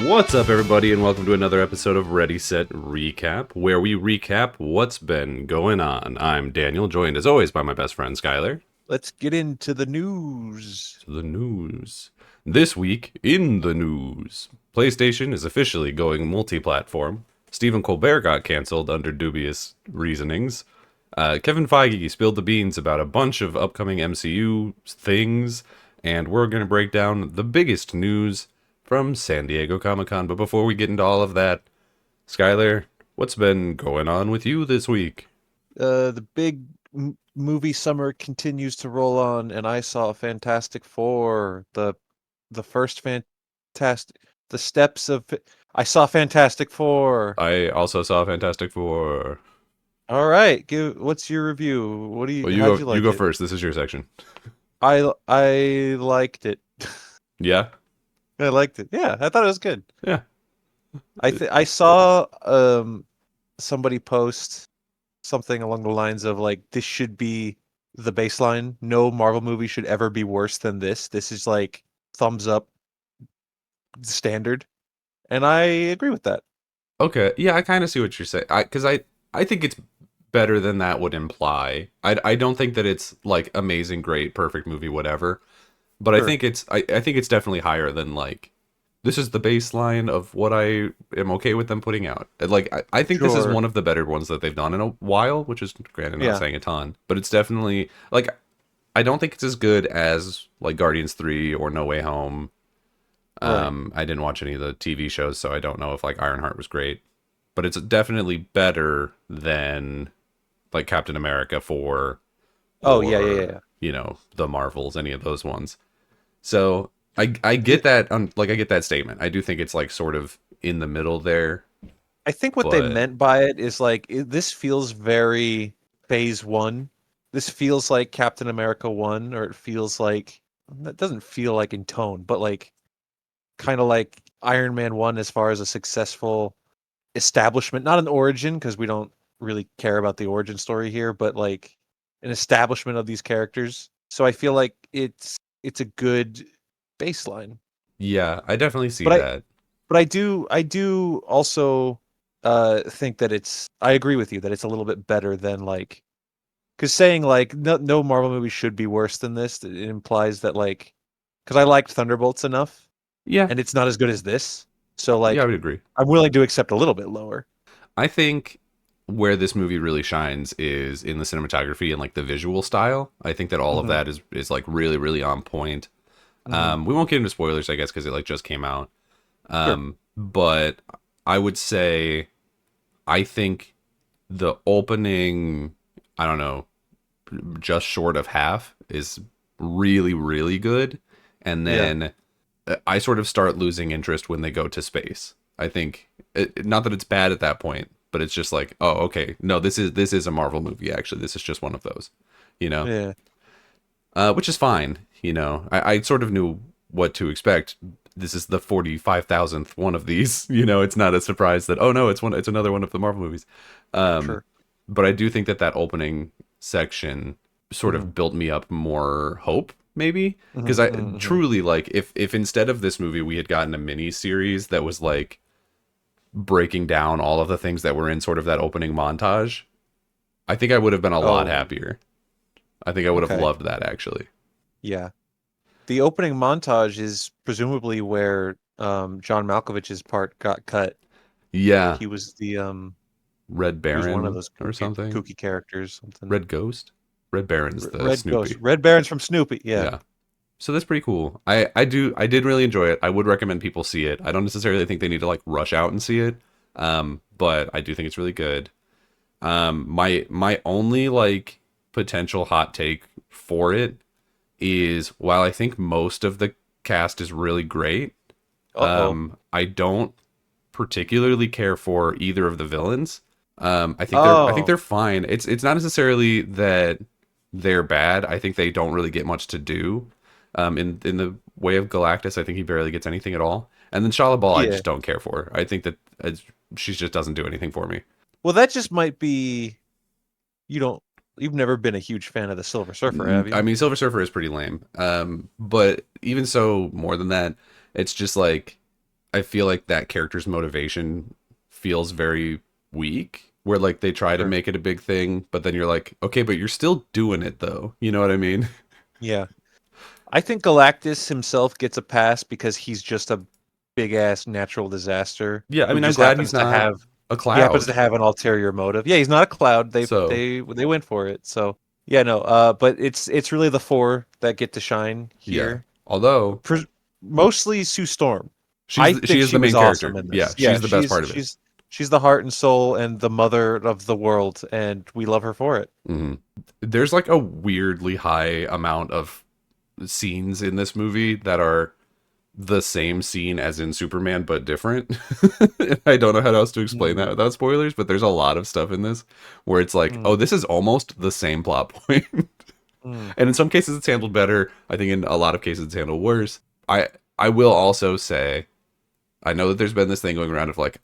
What's up, everybody, and welcome to another episode of Ready, Set, Recap, where we recap what's been going on. I'm Daniel, joined as always by my best friend Skyler. Let's get into the news. The news. This week, in the news, PlayStation is officially going multi-platform. Stephen Colbert got canceled under dubious reasonings. Kevin Feige spilled the beans about a bunch of upcoming MCU things, and we're going to break down the biggest news from San Diego Comic Con. But before we get into all of that, Skyler, what's been going on with you this week? The big movie summer continues to roll on, and I saw Fantastic Four, the first Fantastic, the steps of. I saw Fantastic Four. I also saw Fantastic Four. All right, what's your review? What do you? Well, How'd you like you go it? first. This is your section. I liked it. Yeah? I liked it. Yeah, I thought it was good. Yeah. I saw somebody post something along the lines of like, this should be the baseline. No Marvel movie should ever be worse than this. This is like thumbs up standard. And I agree with that. Okay. Yeah, I kind of see what you're saying. Because I think it's better than that would imply. I don't think that it's like amazing, great, perfect movie, whatever. But Sure. I think it's definitely higher than like this is the baseline of what I am okay with them putting out. Like I think this is Sure. one of the better ones that they've done in a while, which is granted not Yeah. saying a ton, but it's definitely like I don't think it's as good as like Guardians 3 or No Way Home. Right. I didn't watch any of the TV shows, so I don't know if like Ironheart was great, but it's definitely better than like Captain America 4 Oh yeah, yeah, or yeah. you know, the Marvels, any of those ones. So I get that like I get that statement. I do think it's like sort of in the middle there, I think what they but meant by it is like this feels very phase one. This feels like Captain America 1, or it feels like, that doesn't feel like in tone, but like kind of like Iron Man 1 as far as a successful establishment, not an origin because we don't really care about the origin story here, but like an establishment of these characters. So I feel like it's a good baseline. yeah, I definitely see But I that. but I do also think that I agree with you that it's a little bit better than like, because saying like no Marvel movie should be worse than this, it implies that like, because I liked Thunderbolts enough Yeah, and it's not as good as this. So yeah, I like would agree. I'm willing to accept a little bit lower. I think where this movie really shines is in the cinematography and like the visual style. I think that all of Hmm. that is like really on point. Hmm. We won't get into spoilers, I guess, because it like just came out. Sure. But I would say I think the opening, I don't know, just short of half is really good, and Yeah. then I sort of start losing interest when they go to space. I think not that it's bad at that point, but it's just like, oh, okay, no, this is a Marvel movie. Actually, this is just one of those, you know, Yeah. which is fine. You know, I sort of knew what to expect. This is the 45,000th one of these. You know, it's not a surprise that oh no, it's another one of the Marvel movies. Um, Sure. but I do think that opening section sort Hmm. of built me up more hope, maybe because Hmm. I Hmm. truly like if instead of this movie we had gotten a mini series that was like breaking down all of the things that were in sort of that opening montage, I think I would have been a lot Oh, happier. I think I would have okay. loved that actually. Yeah. The opening montage is presumably where John Malkovich's part got cut. Yeah, He was Red he was one of Baron those or something. kooky characters, something. Red Ghost. Red Baron's the Red Ghost, Snoopy. Red Baron's from Snoopy. Yeah. Yeah. So that's pretty cool. I did really enjoy it. I would recommend people see it. I don't necessarily think they need to like rush out and see it. But I do think it's really good. My only like potential hot take for it is while I think most of the cast is really great, Uh-oh. I don't particularly care for either of the villains. I think Oh, they're fine. It's not necessarily that they're bad. I think they don't really get much to do. In the way of Galactus, I think he barely gets anything at all. And then Shala Ball, I yeah. just don't care for. I think that she just doesn't do anything for me. Well, that just might be, you don't you've never been a huge fan of the Silver Surfer, have I you? mean, Silver Surfer is pretty lame. But even so, more than that, it's just like I feel like that character's motivation feels very weak. Where like they try to Sure. make it a big thing, but then you're like, okay, but you're still doing it though. You know what I mean? Yeah. I think Galactus himself gets a pass because he's just a big ass natural disaster Yeah, I who mean, I'm just glad he's happens to not have a he happens cloud. to have an ulterior motive. Yeah, he's not a cloud. They So they they went for it. So yeah, no. But it's really the four that get to shine yeah. here. Although Pres- Mostly Sue Storm. I she think is she the was main awesome character. in Yeah, this. Yeah, she's the best part of it. she's the heart and soul and the mother of the world, and we love her for it. Hmm. There's like a weirdly high amount of scenes in this movie that are the same scene as in Superman but different. I don't know how else to explain that Mm, without spoilers, but there's a lot of stuff in this where it's like, oh, mm, this is almost the same plot point. mm, And in some cases it's handled better. I think in a lot of cases it's handled worse. I will also say I know that there's been this thing going around of like,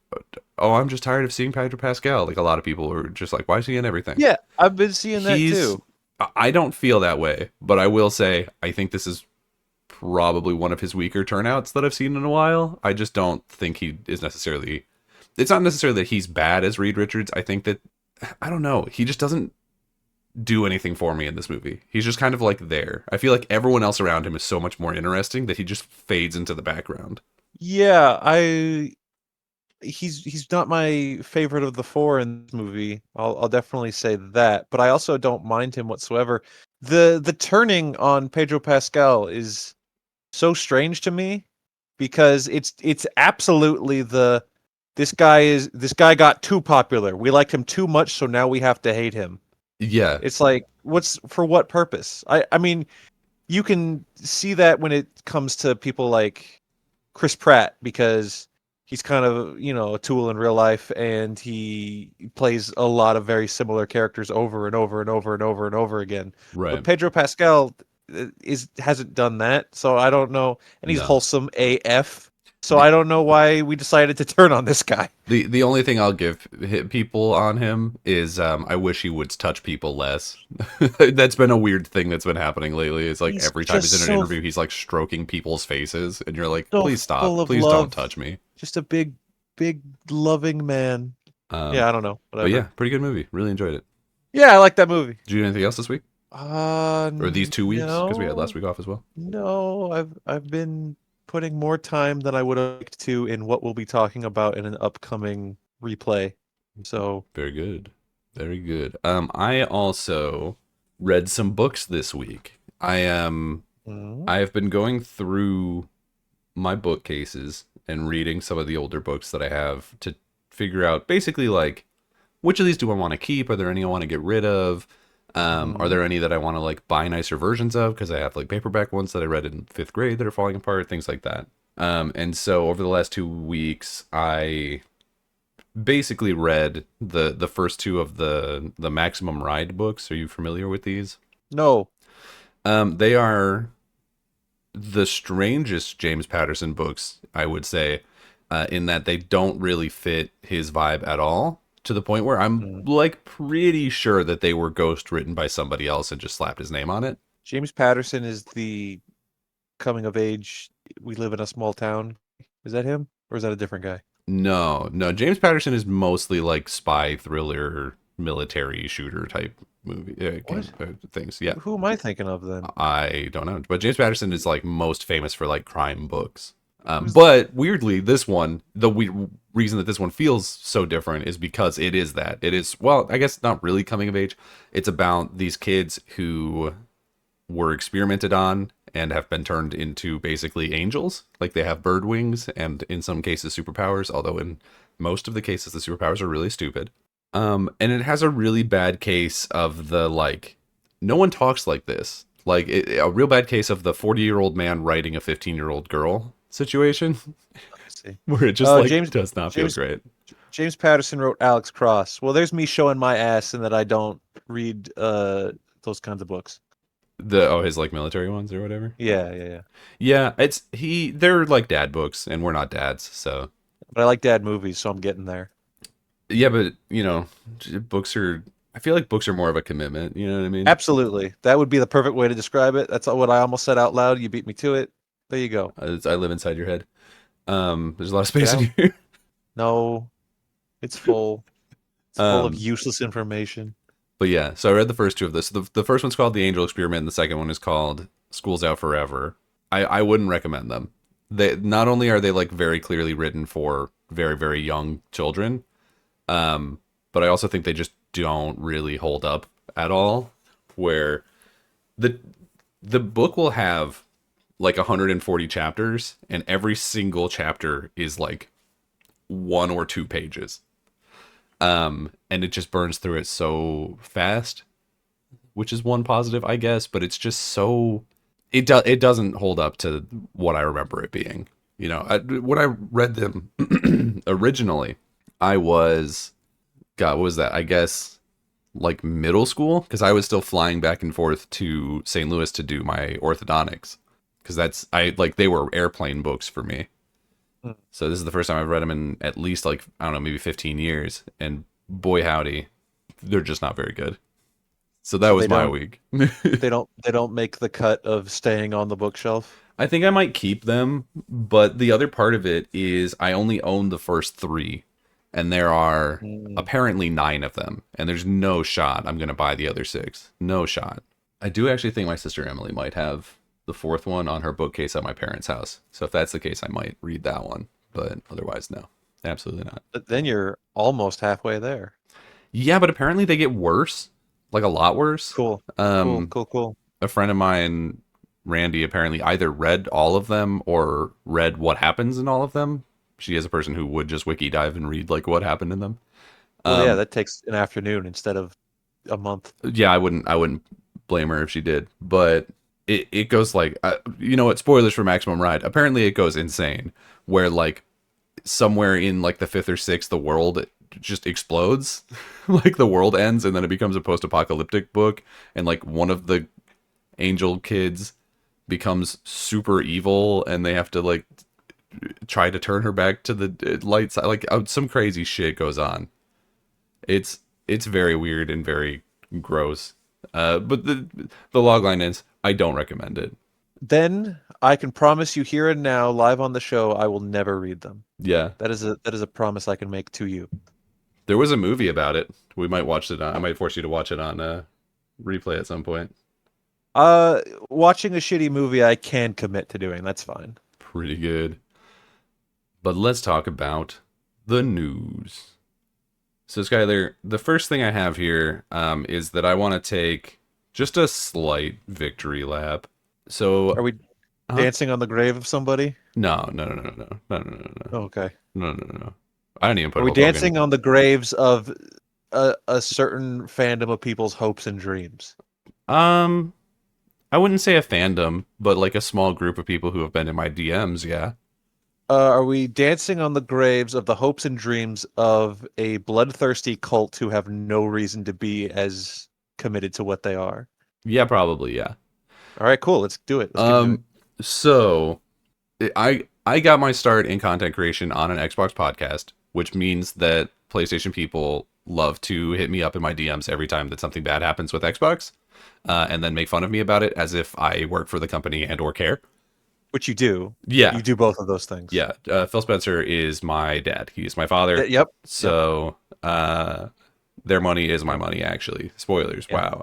oh, I'm just tired of seeing Pedro Pascal. Like a lot of people are just like, why is he in everything? yeah, I've been seeing that He's too. I don't feel that way, but I will say I think this is probably one of his weaker turnouts that I've seen in a while. I just don't think he is necessarily. It's not necessarily that he's bad as Reed Richards. I think that I don't know. He just doesn't do anything for me in this movie. He's just kind of like there. I feel like everyone else around him is so much more interesting that he just fades into the background. Yeah, he's not my favorite of the four in this movie. I'll definitely say that, but I also don't mind him whatsoever. The turning on Pedro Pascal is so strange to me because it's absolutely this guy got too popular. We like him too much, so now we have to hate him. Yeah, It's like what's for what purpose? I mean, you can see that when it comes to people like Chris Pratt because he's kind of, a tool in real life and he plays a lot of very similar characters over and over and over and over and over again. But right. Pedro Pascal is hasn't done that, so I don't know, and he's No. wholesome AF. So The I don't know why we decided to turn on this guy. the only thing I'll give people on him is I wish he would touch people less. That's been a weird thing that's been happening lately. It's like He's every time he's just in an so interview, he's like stroking people's faces, and you're like, so please full stop, of please don't love. touch me. Just a big loving man. Yeah, Um, I don't know. but Whatever. yeah, pretty good movie. Really enjoyed it. Yeah, I like that movie. Did you do anything else this week or these 2 weeks? Because we had last No. week off as well. No, I've been putting more time than I would have liked to in what we'll be talking about in an upcoming replay. So, Very good, very good. I also read some books this week. mm, I have been going through my bookcases and reading some of the older books that I have to figure out basically like which of these do I want to keep? Are there any I want to get rid of? Are mm, there any that I want to like buy nicer versions of? Because I have like paperback ones that I read in fifth grade that are falling apart, things like that. And so over the last 2 weeks, I basically read the first two of the Maximum Ride books. Are you familiar with these? no. They are the strangest James Patterson books, I would say, in that they don't really fit his vibe at all. To the point where I'm Mm. like pretty sure that they were ghost written by somebody else and just slapped his name on it. James Patterson is the coming of age. We live in a small town. Is that him, or is that a different guy? No, no, James Patterson is mostly like spy thriller, military shooter type movie What? things. Yeah, Who am I thinking of then? I don't know, but James Patterson is like most famous for like crime books. Who's But weirdly, this one, reason that this one feels so different is because it is that. It is, well, I guess not really coming of age. It's about these kids who were experimented on and have been turned into basically angels. Like they have bird wings and in some cases superpowers, although in most of the cases the superpowers are really stupid. And it has a really bad case of the like, no one talks like this. Like a real bad case of the 40-year-old man writing a 15-year-old girl situation Let's see. where it just Oh, like James does not feel James great. James Patterson wrote Alex Cross. Well, there's me showing my ass and that I don't read those kinds of books. His like military ones or whatever. Yeah, yeah, yeah. Yeah, they're like dad books and we're not dads, so But I like dad movies, so I'm getting there. yeah, but books are. I feel like books are more of a commitment. You know what I mean? Absolutely. That would be the perfect way to describe it. That's what I almost said out loud. You beat me to it. There you go. I live inside your head. There's a lot of Get space out. in here. No, it's full. It's full of Um, useless information. but yeah, so I read the first two of this. The first one's called The Angel Experiment, and the second one is called School's Out Forever. I wouldn't recommend them. They not only are they like very clearly written for very, very young children, um, but I also think they just don't really hold up at all. Where the the book will have like 140 chapters, and every single chapter is like 1 or 2 pages. And it just burns through it so fast, which is one positive, I guess, but it's just so it doesn't hold up to what I remember it being. When I read them originally, I was God, what was that? I guess like middle school because I was still flying back and forth to St. Louis to do my orthodontics because that's I like they were airplane books for me. Mm. So this is the first time I've read them in at least like I don't know, maybe 15 years, and boy howdy, they're just not very good. So that So was my week. they don't make the cut of staying on the bookshelf. I think I might keep them, but the other part of it is I only own the first 3, and there are Mm. apparently 9 of them, and there's no shot I'm going to buy the other 6. No shot. I do actually think my sister Emily might have the 4th one on her bookcase at my parents' house. So if that's the case, I might read that one, but otherwise, no. Absolutely not. But then you're almost halfway there. Yeah, but apparently they get worse, like a lot worse. Cool. Cool. Um, Cool. Cool. a friend of mine, Randy, apparently either read all of them or read what happens in all of them. She is a person who would just wiki dive and read like what happened in them. Well, yeah, Um, that takes an afternoon instead of a month. yeah, I wouldn't blame her if she did, but it goes like you know what? Spoilers for Maximum Ride. Apparently, it goes insane where like somewhere in like the 5th or 6th, the world just explodes, like the world ends, and then it becomes a post-apocalyptic book, and like one of the angel kids becomes super evil and they have to like try to turn her back to the light side, like some crazy shit goes on. It's very weird and very gross, but the logline is I don't recommend it. Then I can promise you here and now, live on the show, I will never read them. Yeah, That is a promise I can make to you. there was a movie about it. We might watch it on, I might force you to watch it on replay at some point. Uh, Watching a shitty movie I can commit to doing. That's fine. Pretty good. But let's talk about the news. So, Skyler, the first thing I have here is that I want to take just a slight victory lap. Are So, we huh? dancing on the grave of somebody? No, no, no, no, no, no, no, no, no, Oh, okay. no, no, no, no. I didn't even Are put we Hulk Hogan. dancing on the graves of a certain fandom of people's hopes and dreams? Um, I wouldn't say a fandom, but like a small group of people who have been in my DMs. Yeah, Are we dancing on the graves of the hopes and dreams of a bloodthirsty cult who have no reason to be as committed to what they are? yeah, probably, yeah. All right, cool. Let's do it. Let's get into it. Um, so I got my start in content creation on an Xbox podcast, which means that PlayStation people love to hit me up in my DMs every time that something bad happens with Xbox, and then make fun of me about it as if I work for the company and or care. Which you do. Yeah, You do both of those things. yeah. Phil Spencer is my dad. He's my father. Yep. Yep. So their money is my money. Actually, spoilers. Yeah. Wow,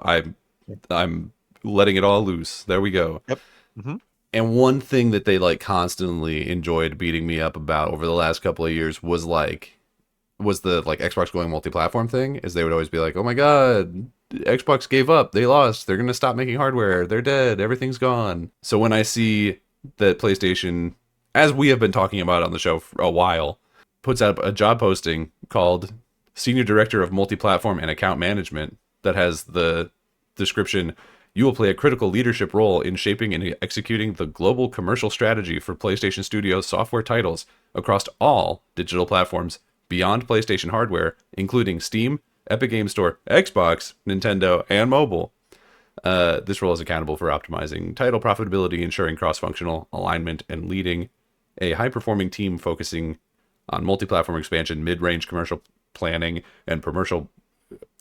I'm letting it all loose. There we go. Yep. Hmm. And one thing that they like constantly enjoyed beating me up about over the last couple of years was the like Xbox going multi-platform thing. Is they would always be like, "Oh my god, Xbox gave up. They lost. They're gonna stop making hardware. They're dead. Everything's gone." So when I see that PlayStation, as we have been talking about on the show for a while, puts out a job posting called Senior Director of Multi-Platform and Account Management that has the description, you will play a critical leadership role in shaping and executing the global commercial strategy for PlayStation Studios software titles across all digital platforms beyond PlayStation hardware, including Steam, Epic Game Store, Xbox, Nintendo, and mobile. This role is accountable for optimizing title profitability, ensuring cross-functional alignment, and leading a high-performing team focusing on multi-platform expansion, mid-range commercial planning, and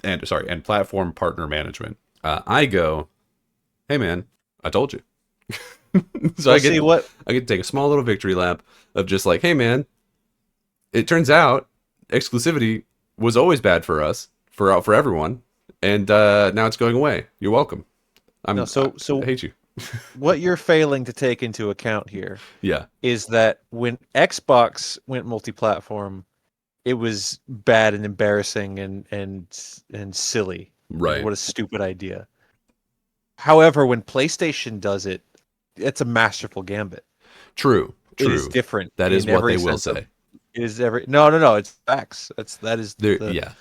and platform partner management. I go, hey man, I told you. So Well, see what I get to take a small little victory lap of just like, hey man, it turns out exclusivity was always bad for us, for everyone, and now it's going away. You're welcome. no. I hate you. What you're failing to take into account here Yeah, is that when Xbox went multi-platform, it was bad and embarrassing and silly. Like, right. what a stupid idea. However, when PlayStation does it, it's a masterful gambit. True, It is true. different That is in what they every will sense of say. it is every no, it's facts. That is There, the yeah.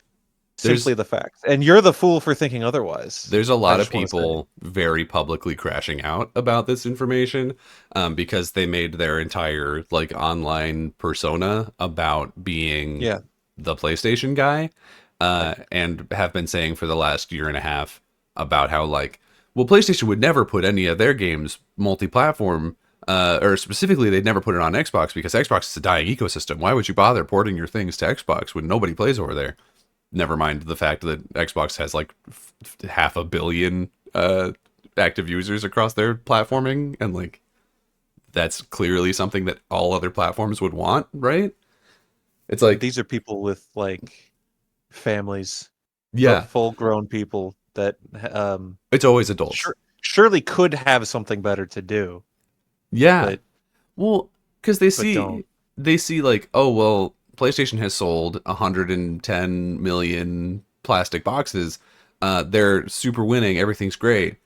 simply There's the facts. And you're the fool for thinking otherwise. there's a I lot of just want to say. people very publicly crashing out about this information, because they made their entire like online persona about being Yeah. the PlayStation guy, and have been saying for the last year and a half about how like, well, PlayStation would never put any of their games multi-platform, or specifically they'd never put it on Xbox because Xbox is a dying ecosystem. Why would you bother porting your things to Xbox when nobody plays over there? Never mind the fact that Xbox has like half a billion active users across their platforming, and like that's clearly something that all other platforms would want, right? It's But like, these are people with like families, yeah, full grown people that it's always adults. sure, surely could have something better to do, Yeah, but well, because don't. they see like, oh well, PlayStation has sold 110 million plastic boxes. They're super winning. Everything's great.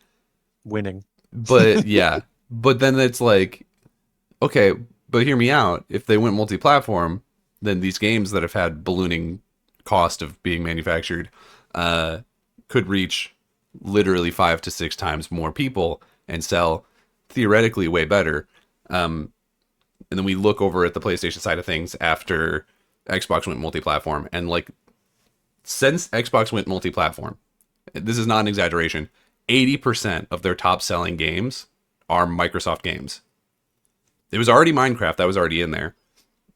Winning. But yeah, but then it's like, okay, but hear me out. If they went multi-platform, then these games that have had ballooning cost of being manufactured, uh, could reach literally 5 to 6 times more people and sell theoretically way better. And then we look over at the PlayStation side of things after Xbox went multi-platform, and like since Xbox went multi-platform, this is not an exaggeration, 80% of their top selling games are Microsoft games. It was already Minecraft, that was already in there.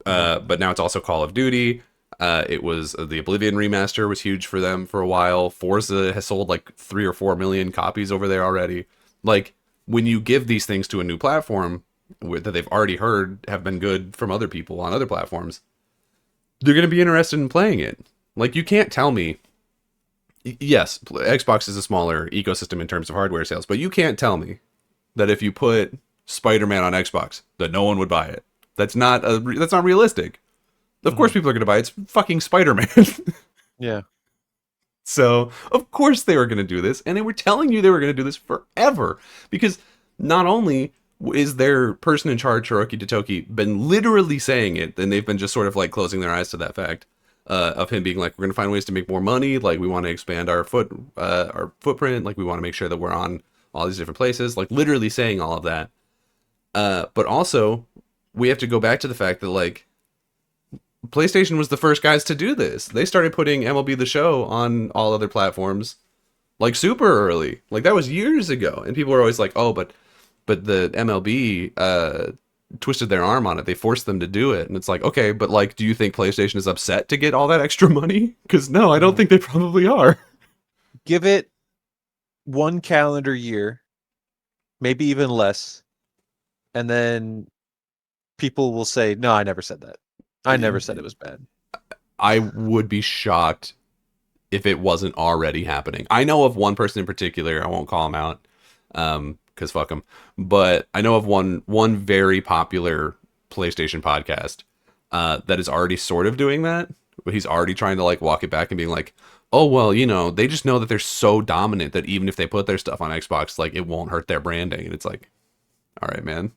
But now it's also Call of Duty. It was the Oblivion remaster was huge for them for a while. Forza has sold like 3 or 4 million copies over there already. Like when you give these things to a new platform that they've already heard have been good from other people on other platforms, they're going to be interested in playing it. Like you can't tell me. Yes, Xbox is a smaller ecosystem in terms of hardware sales, but you can't tell me that if you put Spider-Man on Xbox, that no one would buy it. That's not realistic. Of course, people are going to buy it. It's fucking Spider-Man. Yeah. So of course they were going to do this, and they were telling you they were going to do this forever, because not only is their person in charge, Hiroki Totoki, been literally saying it, and they've been just sort of like closing their eyes to that fact, of him being like, we're going to find ways to make more money, like we want to expand our footprint, like we want to make sure that we're on all these different places, like literally saying all of that. But also, we have to go back to the fact that like PlayStation was the first guys to do this. They started putting MLB The Show on all other platforms like super early. Like that was years ago, and people were always like, "Oh, but the MLB twisted their arm on it. They forced them to do it." And it's like, okay, but like, do you think PlayStation is upset to get all that extra money? Because no, I don't think they probably are. Give it one calendar year, maybe even less, and then people will say, "No, I never said that. I never said it was bad." I would be shocked if it wasn't already happening. I know of one person in particular. I won't call him out, because fuck him. But I know of one very popular PlayStation podcast that is already sort of doing that. But he's already trying to like walk it back and being like, oh well, they just know that they're so dominant that even if they put their stuff on Xbox, like it won't hurt their branding. And it's like, all right, man.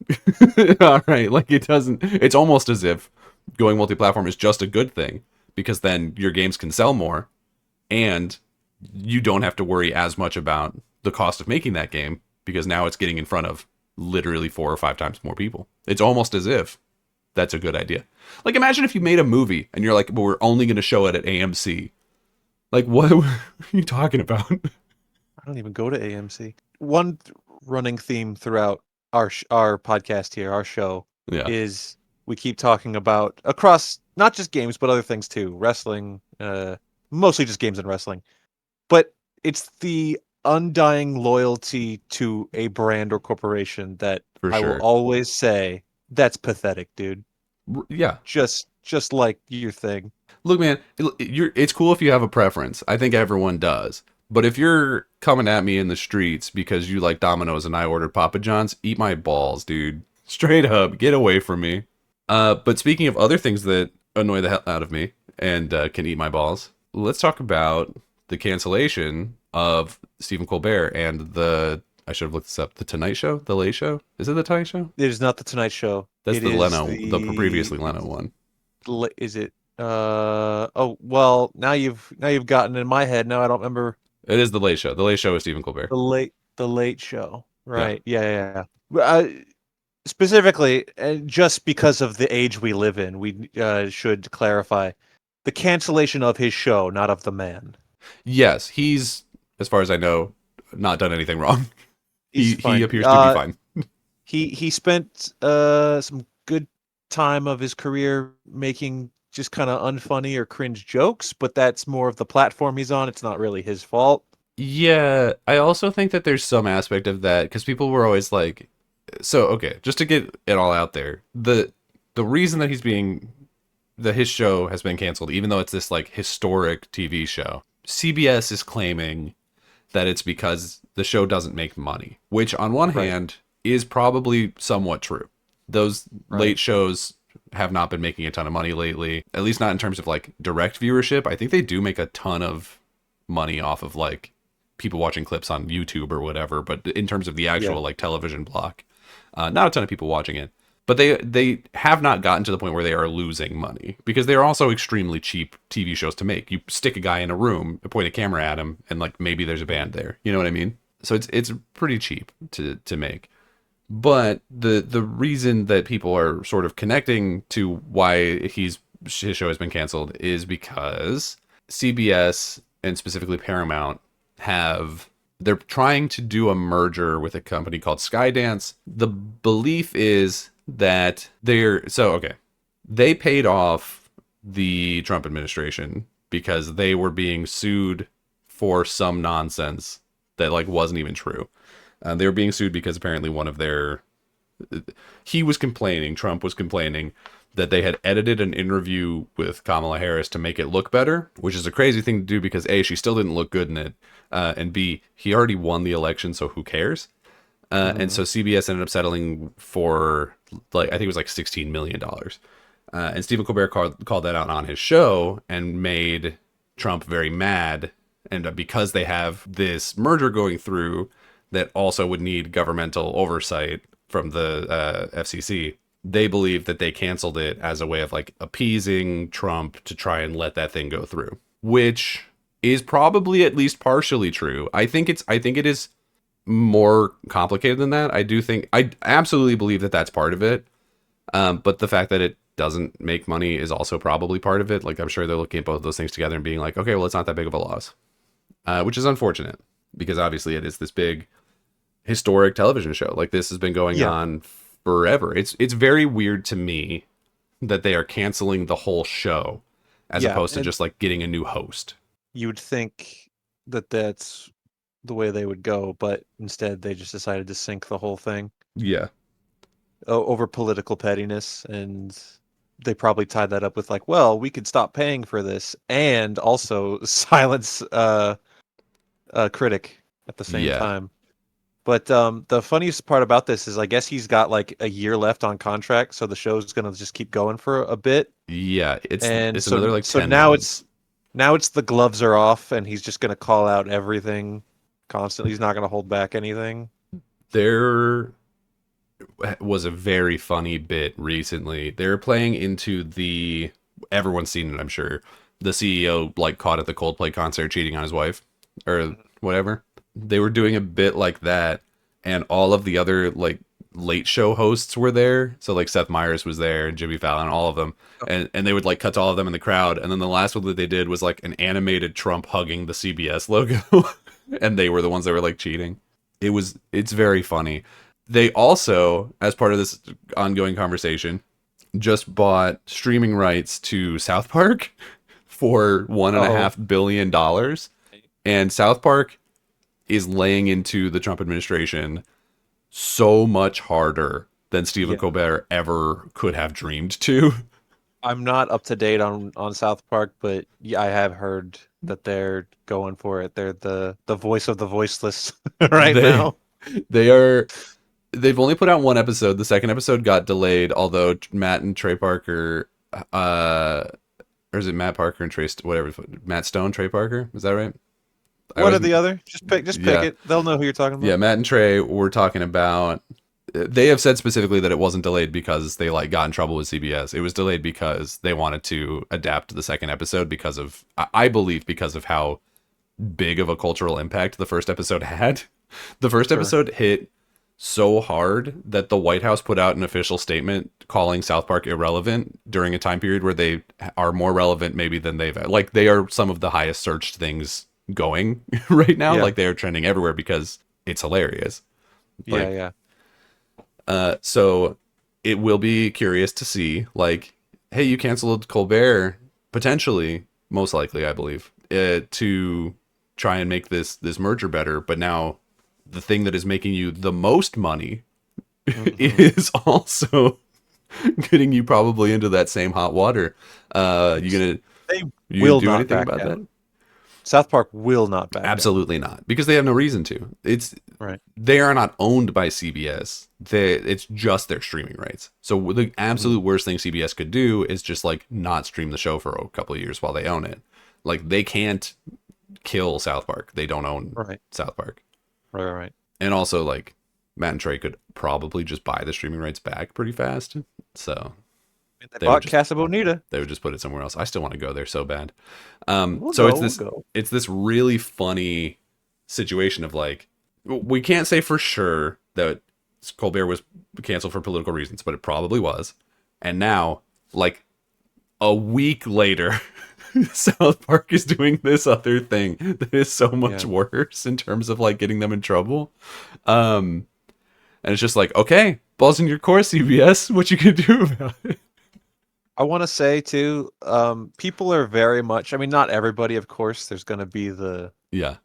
All right, like it doesn't. It's almost as if going multi-platform is just a good thing, because then your games can sell more, and you don't have to worry as much about the cost of making that game, because now it's getting in front of literally 4 or 5 times more people. It's almost as if that's a good idea. Like imagine if you made a movie and you're like, well, we're only going to show it at AMC. Like what are you talking about? I don't even go to AMC. One running theme throughout our podcast here, our show, Yeah. is we keep talking about across not just games but other things too, wrestling, mostly just games and wrestling. But it's the undying loyalty to a brand or corporation that for I will sure. always say that's pathetic, dude. Yeah. Just like your thing. Look, man, it's cool if you have a preference. I think everyone does. But if you're coming at me in the streets because you like Domino's and I ordered Papa John's, eat my balls, dude. Straight up, get away from me. But speaking of other things that annoy the hell out of me and can eat my balls, let's talk about the cancellation of Stephen Colbert and I should have looked this up, the Tonight Show, the Late Show. Is it the Tonight Show? It is not the Tonight Show. That's It the is Leno, the previously Leno one. is it oh well, now you've gotten in my head. Now I don't remember It is the Late Show. The Late Show is Stephen Colbert. the late show. Yeah. Right. Yeah. Specifically, just because of the age we live in, we should clarify the cancellation of his show, not of the man. Yes, he's, as far as I know, not done anything wrong. He's He fine. appears to be fine. He spent some good time of his career making just kind of unfunny or cringe jokes, but that's more of the platform he's on. It's not really his fault. Yeah, I also think that there's some aspect of that because people were always like, so okay, just to get it all out there, the reason that his show has been canceled, even though it's this like historic TV show, CBS is claiming that it's because the show doesn't make money, which on one Right. hand is probably somewhat true. Those Right. late shows have not been making a ton of money lately, at least not in terms of like direct viewership. I think they do make a ton of money off of like people watching clips on YouTube or whatever, but in terms of the actual Yeah. like television block, not a ton of people watching it. But they have not gotten to the point where they are losing money because they are also extremely cheap TV shows to make. You stick a guy in a room, point a camera at him, and like maybe there's a band there. You know what I mean? So it's pretty cheap to make. But the reason that people are sort of connecting to why his show has been canceled is because CBS and specifically Paramount they're trying to do a merger with a company called Skydance. The belief is that they paid off the Trump administration because they were being sued for some nonsense that like wasn't even true. They were being sued because apparently Trump was complaining that they had edited an interview with Kamala Harris to make it look better, which is a crazy thing to do because A, she still didn't look good in it, and B, he already won the election, so who cares? And so CBS ended up settling for like I think it was like $16 million. And Stephen Colbert called that out on his show and made Trump very mad. And because they have this merger going through that also would need governmental oversight from the FCC, they believe that they canceled it as a way of like appeasing Trump to try and let that thing go through, which is probably at least partially true. I think it is more complicated than that. I absolutely believe that that's part of it. But the fact that it doesn't make money is also probably part of it. Like I'm sure they're looking at both those things together and being like, okay, well, it's not that big of a loss, which is unfortunate because obviously it is this big historic television show. Like this has been going on forever. It's very weird to me that they are canceling the whole show as opposed to just like getting a new host. You would think that that's the way they would go, but instead they just decided to sink the whole thing Yeah. over political pettiness, and they probably tied that up with like, well, we could stop paying for this and also silence a critic at the same Yeah. time. But the funniest part about this is I guess he's got like a year left on contract, so the show's gonna just keep going for a bit. Yeah. It's So another like so 10 now months. it's the gloves are off, and he's just gonna call out everything constantly. He's not gonna hold back anything. There was a very funny bit recently. They were playing into everyone's seen it, I'm sure. The CEO like caught at the Coldplay concert cheating on his wife or whatever. They were doing a bit like that, and all of the other like late show hosts were there. So like Seth Meyers was there and Jimmy Fallon, all of them. And they would like cut to all of them in the crowd. And then the last one that they did was like an animated Trump hugging the CBS logo. And they were the ones that were like cheating. It's very funny. They also, as part of this ongoing conversation, just bought streaming rights to South Park for $1.5 billion. And South Park is laying into the Trump administration so much harder than Stephen Yeah. Colbert ever could have dreamed to. I'm not up to date on South Park, but yeah, I have heard that they're going for it. They're the voice of the voiceless right They now. they are they've only put out one episode. The second episode got delayed, although Matt and Trey Parker, or is it Matt Parker and whatever, Matt Stone, Trey Parker? Is that right? I What always, are the other? Just pick yeah, it. They'll know who you're talking yeah. about. Matt and Trey were talking about. They have said specifically that it wasn't delayed because they like got in trouble with CBS. It was delayed because they wanted to adapt the second episode because of, I believe, because of how big of a cultural impact the first episode had. The first Sure. episode hit so hard that the White House put out an official statement calling South Park irrelevant during a time period where they are more relevant maybe than like they are some of the highest searched things going right now. Yeah. Like they are trending everywhere because it's hilarious. Yeah. Like, Yeah. so it will be curious to see, like, hey, you canceled Colbert, potentially, most likely, I believe, to try and make this merger better. But now the thing that is making you the most money is also getting you probably into that same hot water. They You gonna will do not anything back about down. that? South Park will not back down. Absolutely not, because they have no reason to. Right. They are not owned by CBS. It's just their streaming rights. So the absolute worst thing CBS could do is just like not stream the show for a couple of years while they own it. Like they can't kill South Park. They don't own Right. South Park. Right. And also like Matt and Trey could probably just buy the streaming rights back pretty fast. So They They bought would just- Casa Bonita. they would just put it somewhere else. I still want to go there so bad. We'll So go, we'll go. it's this really funny situation of like, we can't say for sure that Colbert was canceled for political reasons, but it probably was. And now, like a week later, South Park is doing this other thing that is so much Yeah. worse in terms of like getting them in trouble. And it's just like, okay, balls in your court, CBS. What you can do about it? I want to say too, people are very much. I mean, not everybody, of course. There's going to be Yeah,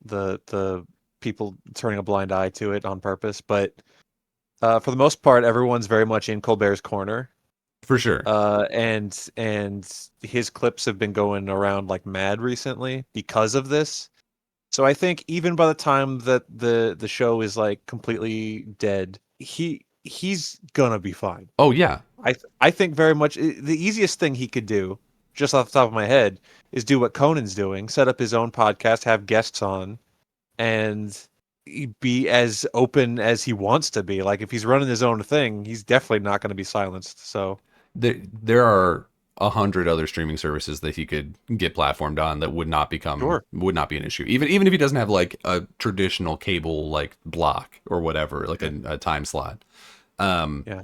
the people turning a blind eye to it on purpose, but for the most part, everyone's very much in Colbert's corner. for sure. And his clips have been going around like mad recently because of this. So I think even by the time that the show is like completely dead, he's gonna be fine. Oh yeah, I think very much the easiest thing he could do, just off the top of my head, is do what Conan's doing: set up his own podcast, have guests on, and be as open as he wants to be. Like if he's running his own thing, he's definitely not going to be silenced. So there are 100 other streaming services that he could get platformed on that would not Sure. would not be an issue. Even if he doesn't have like a traditional cable like block or whatever, like a time slot. Yeah.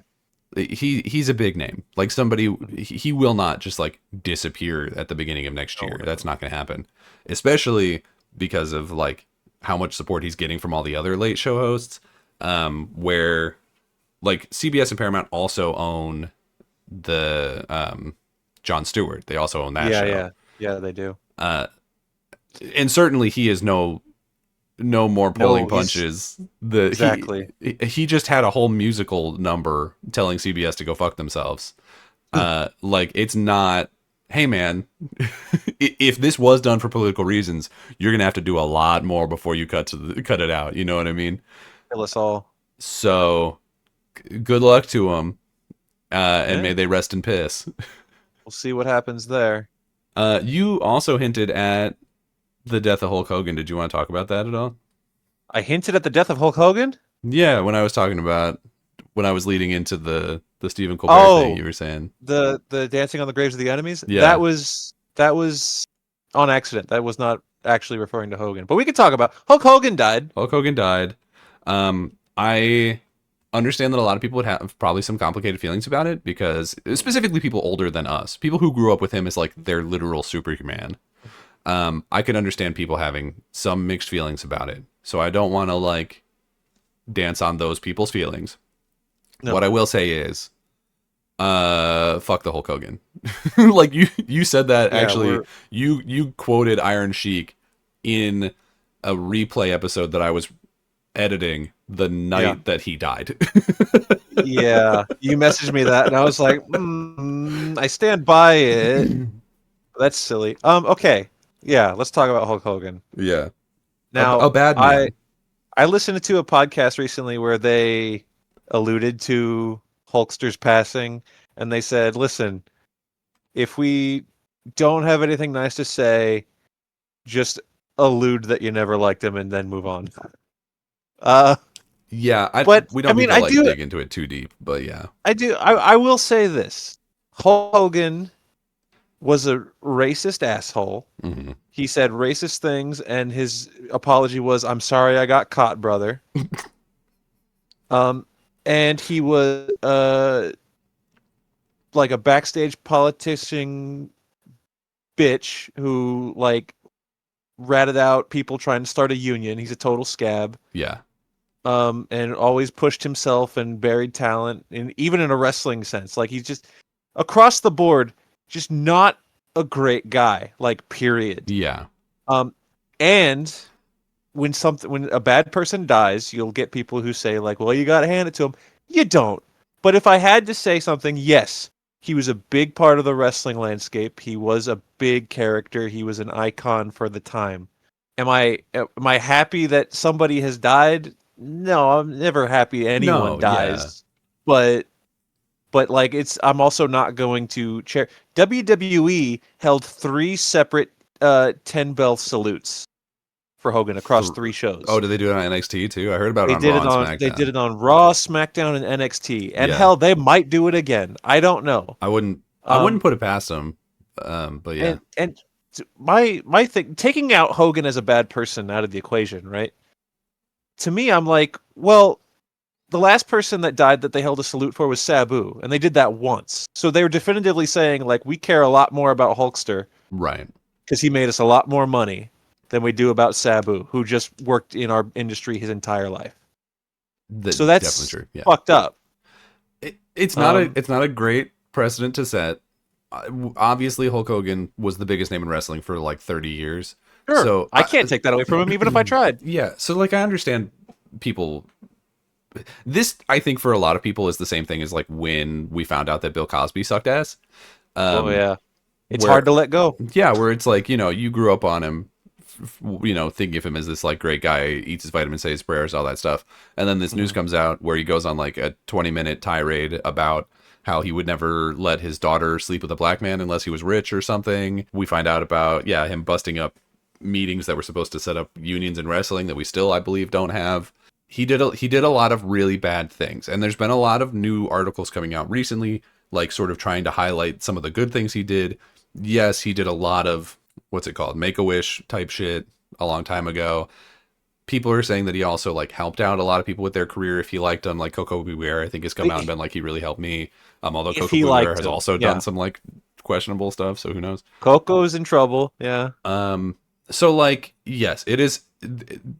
He's a big name. Like somebody, he will not just like disappear at the beginning of next year. No. That's not going to happen, especially because of like how much support he's getting from all the other late show hosts. Where like CBS and Paramount also own the Jon Stewart. They also own that show. Yeah, they do. And certainly he is no more pulling he's- punches. Exactly. He just had a whole musical number telling CBS to go fuck themselves. Like it's not, hey man, if this was done for political reasons, you're gonna have to do a lot more before you cut it out. You know what I mean? Kill us all. So good luck to them, and Yeah. may they rest in piss. We'll see what happens there. You also hinted at the death of Hulk Hogan. Did you want to talk about that at all? I hinted at the death of Hulk Hogan. Yeah, when I was leading into the Stephen Colbert thing, you were saying The dancing on the graves of the enemies. Yeah. That was on accident. That was not actually referring to Hogan. But we could talk about Hulk Hogan died. Hulk Hogan died. I understand that a lot of people would have probably some complicated feelings about it because specifically people older than us, people who grew up with him as like their literal Superman. I could understand people having some mixed feelings about it. So I don't want to like dance on those people's feelings. No. What I will say is, fuck the Hulk Hogan. Like you said that Yeah, actually. You quoted Iron Sheik in a replay episode that I was editing the Yeah. night that he died. Yeah. You messaged me that, and I was like, I stand by it. That's silly. Okay. Yeah, let's talk about Hulk Hogan. Yeah. A Now, bad I man. I listened to a podcast recently where they alluded to Hulkster's passing, and they said, "Listen, if we don't have anything nice to say, just allude that you never liked him and then move on." Uh, Yeah, but we I don't need mean, to like dig into it too deep, but yeah. I will say this: Hulk Hogan was a racist asshole. Hmm. He said racist things, and his apology was, "I'm sorry, I got caught, brother." Um, and he was like a backstage politician bitch who like ratted out people trying to start a union. He's a total scab. Yeah. And always pushed himself and buried talent, and even in a wrestling sense, like he's just across the board, just not a great guy. Like period. Yeah. Um, and when a bad person dies, you'll get people who say like, "Well, you got to hand it to him." You don't. But if I had to say something, yes, he was a big part of the wrestling landscape. He was a big character. He was an icon for the time. Am I happy that somebody has died? No, I'm never happy anyone No, yeah. dies. But like I'm also not going to chair. WWE held 3 separate 10 bell salutes for Hogan across Th- 3 shows. oh, did they do it on NXT too? I heard about it They on did Raw it and on SmackDown. Raw, SmackDown, and NXT, and Yeah. hell, they might do it again. I don't know. I wouldn't put it past them. But yeah. And my thing, taking out Hogan as a bad person out of the equation, right? To me, I'm like, well, the last person that died that they held a salute for was Sabu, and they did that once. So they were definitively saying like, we care a lot more about Hulkster Right. because he made us a lot more money than we do about Sabu, who just worked in our industry his entire life. So Definitely that's true. Yeah. fucked up. It's not a great precedent to set. Obviously, Hulk Hogan was the biggest name in wrestling for like 30 years. Sure, So I can't take that away from him, even if I tried. yeah. So like I understand people. This I think for a lot of people is the same thing as like when we found out that Bill Cosby sucked ass. Oh Um, yeah, it's where hard to let go. yeah, where it's like you grew up on him, thinking of him as this like great guy, eats his vitamins, says his prayers, all that stuff, and then this news comes out where he goes on like a 20-minute tirade about how he would never let his daughter sleep with a black man unless he was rich or something. We find out about him busting up meetings that were supposed to set up unions in wrestling that we still, I believe, don't have. He did a lot of really bad things, and there's been a lot of new articles coming out recently, like sort of trying to highlight some of the good things he did. Yes, he did a lot of what's it called, Make-A-Wish type shit a long time ago. People are saying that he also like helped out a lot of people with their career if he liked them, like Coco Beware. I think has come out and been like he really helped me. Although If Coco he Beware liked has him, also done yeah. some like questionable stuff, so who knows? Coco's in trouble. Yeah. So like yes, it is.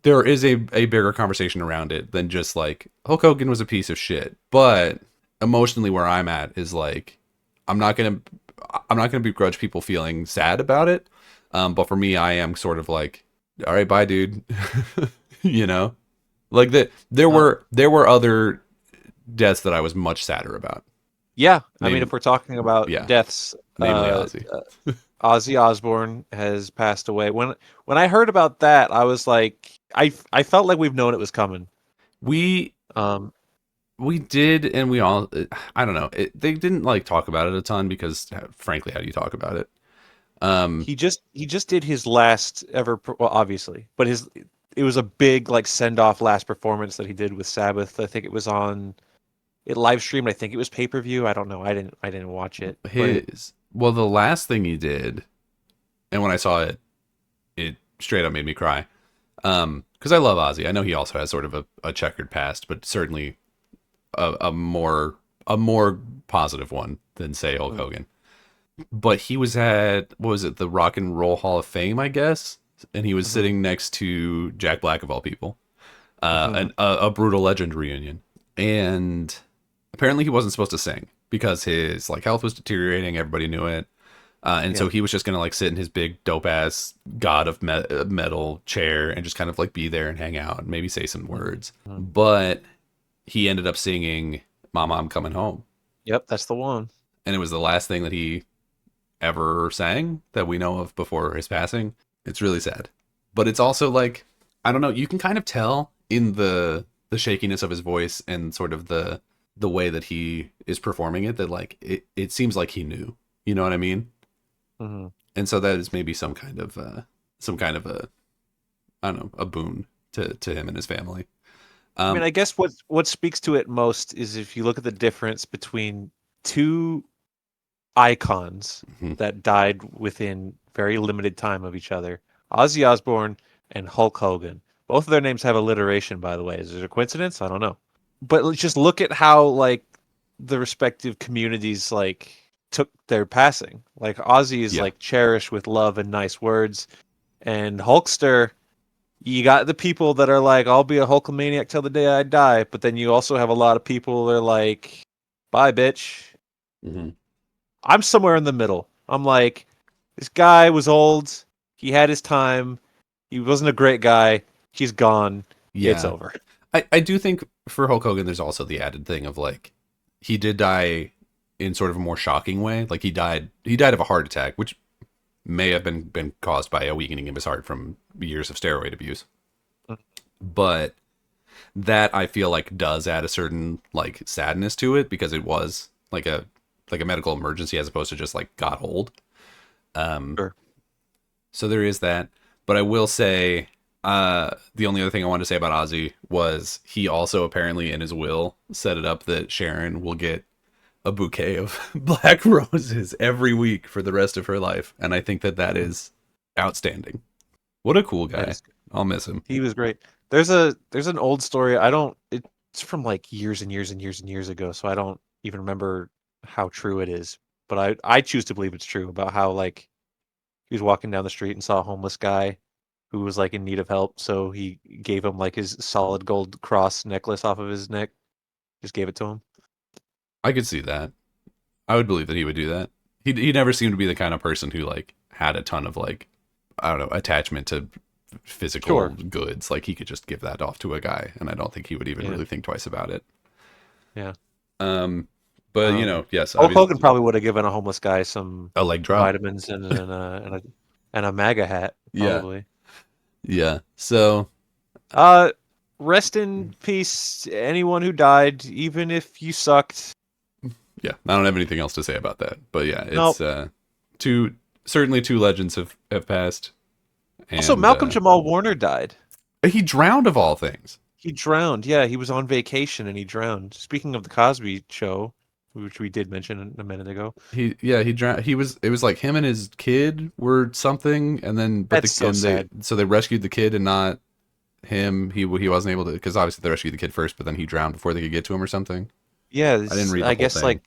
There is a bigger conversation around it than just like Hulk Hogan was a piece of shit. But emotionally, where I'm at is like I'm not gonna begrudge people feeling sad about it. But for me, I am sort of like, all right, bye, dude. you know, like Uh, there were other deaths that I was much sadder about. yeah. I mean, Name if we're talking about yeah, deaths, namely Ozzy. Ozzy Osborne has passed away. When I heard about that, I was like, I felt like we've known it was coming. We Um, we did, and we all I don't know. They didn't like talk about it a ton because, frankly, how do you talk about it? Um, he just did his last ever, well, obviously, but it was a big like send off last performance that he did with Sabbath. I think it was on it live streamed. I think it was pay per view. I don't know. I didn't watch it, but the last thing he did, and when I saw it, it straight up made me cry. Because I love Ozzy. I know he also has sort of a checkered past, but certainly a more positive one than say Hulk Hogan. But he was at what was it, the Rock and Roll Hall of Fame, I guess, and he was sitting next to Jack Black of all people, a Brutal Legend reunion, and apparently he wasn't supposed to sing because his like health was deteriorating. Everybody knew it. And so Yeah. he was just gonna like sit in his big dope ass god of metal chair and just kind of like be there and hang out and maybe say some words. Mhm. But he ended up singing "Mama, I'm Coming Home," Yep, that's the one. and it was the last thing that he ever sang that we know of before his passing. It's really sad, but it's also like, I don't know. You can kind of tell in the shakiness of his voice and sort of the way that he is performing it that like it seems like he knew. You know what I mean? Hmm. And so that is maybe some kind of a, I don't know, a boon to him and his family. I mean, Um, I guess what speaks to it most is if you look at the difference between two icons mhm. that died within very limited time of each other, Ozzy Osbourne and Hulk Hogan. Both of their names have alliteration, by the way. Is it a coincidence? I don't know. But let's just look at how like the respective communities like took their passing. Like Ozzy is Yeah. like cherished with love and nice words, and Hulkster, you got the people that are like, I'll be a Hulkamaniac till the day I die, but then you also have a lot of people that are like, bye, bitch. Hmm. I'm somewhere in the middle. I'm like, this guy was old. He had his time. He wasn't a great guy. He's gone. It's Yeah. over. I do think for Hulk Hogan, there's also the added thing of like, he did die in sort of a more shocking way. Like he died of a heart attack, which may have been caused by a weakening of his heart from years of steroid abuse. But that I feel like does add a certain like sadness to it because it was like a medical emergency as opposed to just like got old. Um, Sure. so there is that. But I will say, the only other thing I wanted to say about Ozzy was he also apparently in his will set it up that Sharon will get a bouquet of black roses every week for the rest of her life, and I think that that Mm, is outstanding. What a cool that guy. is, I'll miss him. he was great. There's an old story. I don't. It's from like years and years and years and years ago, so I don't even remember how true it is. But I choose to believe it's true about how like he was walking down the street and saw a homeless guy who was like in need of help, so he gave him like his solid gold cross necklace off of his neck. Just gave it to him. I could see that. I would believe that he would do that. He never seemed to be the kind of person who like had a ton of like, I don't know, attachment to physical Sure. goods. Like he could just give that off to a guy, and I don't think he would even Yeah. really think twice about it. Yeah. Um, but you Um, know, yes, Hulk Hogan obviously probably would have given a homeless guy some a leg drop. vitamins and a MAGA hat, Yeah, probably. yeah. So Uh, rest in peace, anyone who died, even if you sucked. yeah, I don't have anything else to say about that. But yeah, it's Nope. two certainly two legends have passed, Also, and Malcolm Jamal Warner died. he drowned of all things. He drowned. Yeah, he was on vacation and he drowned. Speaking of the Cosby Show, which we did mention a minute ago, He drowned. He was it was like him and his kid were something, and then that's so sad. they rescued the kid and not him. He wasn't able to because obviously they rescued the kid first, but then he drowned before they could get to him or something. Yeah, I didn't read the I whole guess thing. like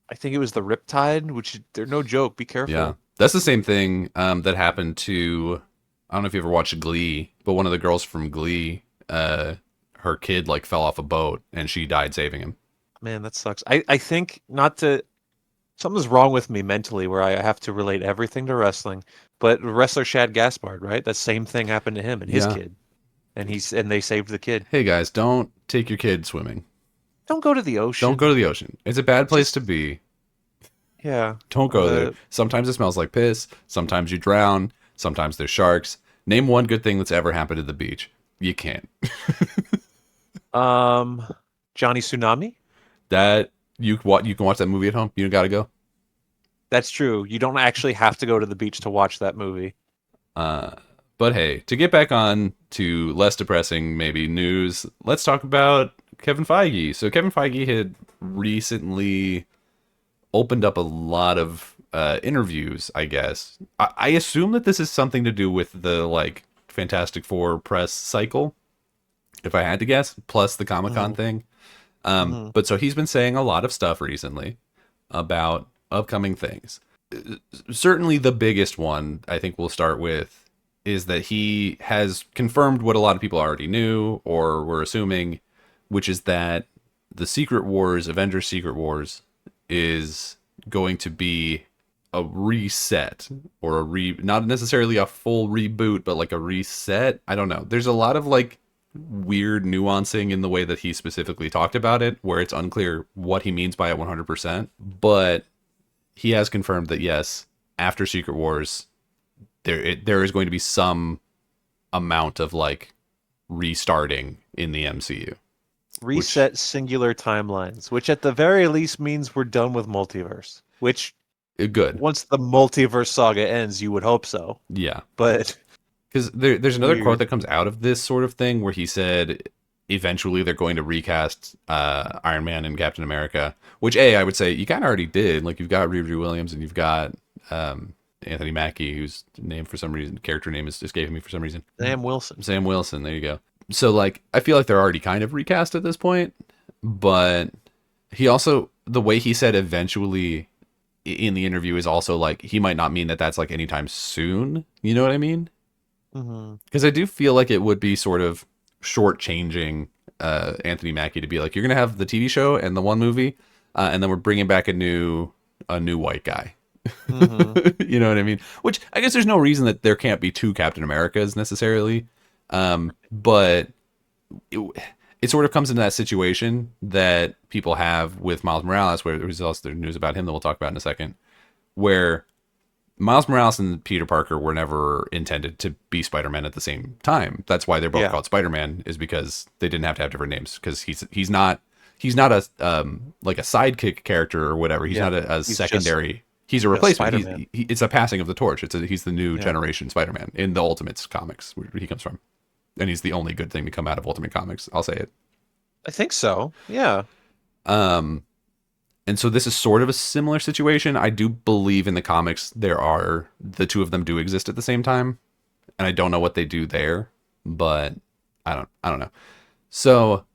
I think it was the Riptide, which they're no joke. Be Yeah, careful. that's the same thing that happened to. I don't know if you ever watched Glee, but one of the girls from Glee, her kid like fell off a boat and she died saving him. Man, that sucks. I think not to something's wrong with me mentally where I have to relate everything to wrestling. But wrestler Shad Gaspard, right? That same thing happened to him and his Yeah. kid, and they saved the kid. Hey guys, don't take your kid swimming. Don't go to the Don't go ocean. to the ocean. It's a bad place to Just be. yeah. Don't go there. Sometimes it smells like piss. Sometimes you drown. Sometimes there's sharks. Name one good thing that's ever happened at the beach. You can't. Um, Johnny Tsunami. That you can watch that movie at home. You don't gotta go. That's true. You don't actually have to go to the beach to watch that movie. Uh, but hey, to get back on to less depressing maybe news, let's talk about Kevin Feige. So Kevin Feige had recently opened up a lot of interviews. I guess I assume that this is something to do with the like Fantastic Four press cycle, if I had to guess, plus the Comic Con Hmm. thing. Hmm. But so he's been saying a lot of stuff recently about upcoming things. Certainly the biggest one I think we'll start with is that he has confirmed what a lot of people already knew or were assuming, which is that the Secret Wars, Avengers Secret Wars, is going to be a reset or not necessarily a full reboot, but like a reset. I don't know. There's a lot of like weird nuancing in the way that he specifically talked about it, where it's unclear what he means by it 100%. But he has confirmed that yes, after Secret Wars, there is going to be some amount of like restarting in the MCU. Reset singular timelines, which at the very least means we're done with multiverse. Which Good. once the multiverse saga ends, you would hope so. Yeah. But Because there's another weird. quote that comes out of this sort of thing where he said eventually they're going to recast Iron Man and Captain America, which I would say you kind of already did. Like you've got Riri Williams and you've got Anthony Mackie, whose name for some reason, character name is escaping me for some reason. Sam Wilson. Sam Wilson, there you go. So like I feel like they're already kind of recast at this point, but he also, the way he said eventually in the interview is also like he might not mean that that's like anytime soon. You know what I mean? Because I do feel like it would be sort of shortchanging Anthony Mackie to be like, you're gonna have the TV show and the one movie, and then we're bringing back a new white guy. You know what I mean? Which I guess there's no reason that there can't be two Captain Americas necessarily, but it sort of comes into that situation that people have with Miles Morales, where there's also news about him that we'll talk about in a second, where Miles Morales and Peter Parker were never intended to be Spider-Man at the same time. That's why they're both called Spider-Man, is because they didn't have to have different names. Because he's not a like a sidekick character or whatever. He's not a secondary. He's a replacement. It's a passing of the torch. He's the new generation Spider-Man in the Ultimates comics where he comes from, and he's the only good thing to come out of Ultimate Comics. I'll say it. I think so. Yeah. And so this is sort of a similar situation. I do believe in the comics the two of them do exist at the same time, and I don't know what they do there, but I don't know. So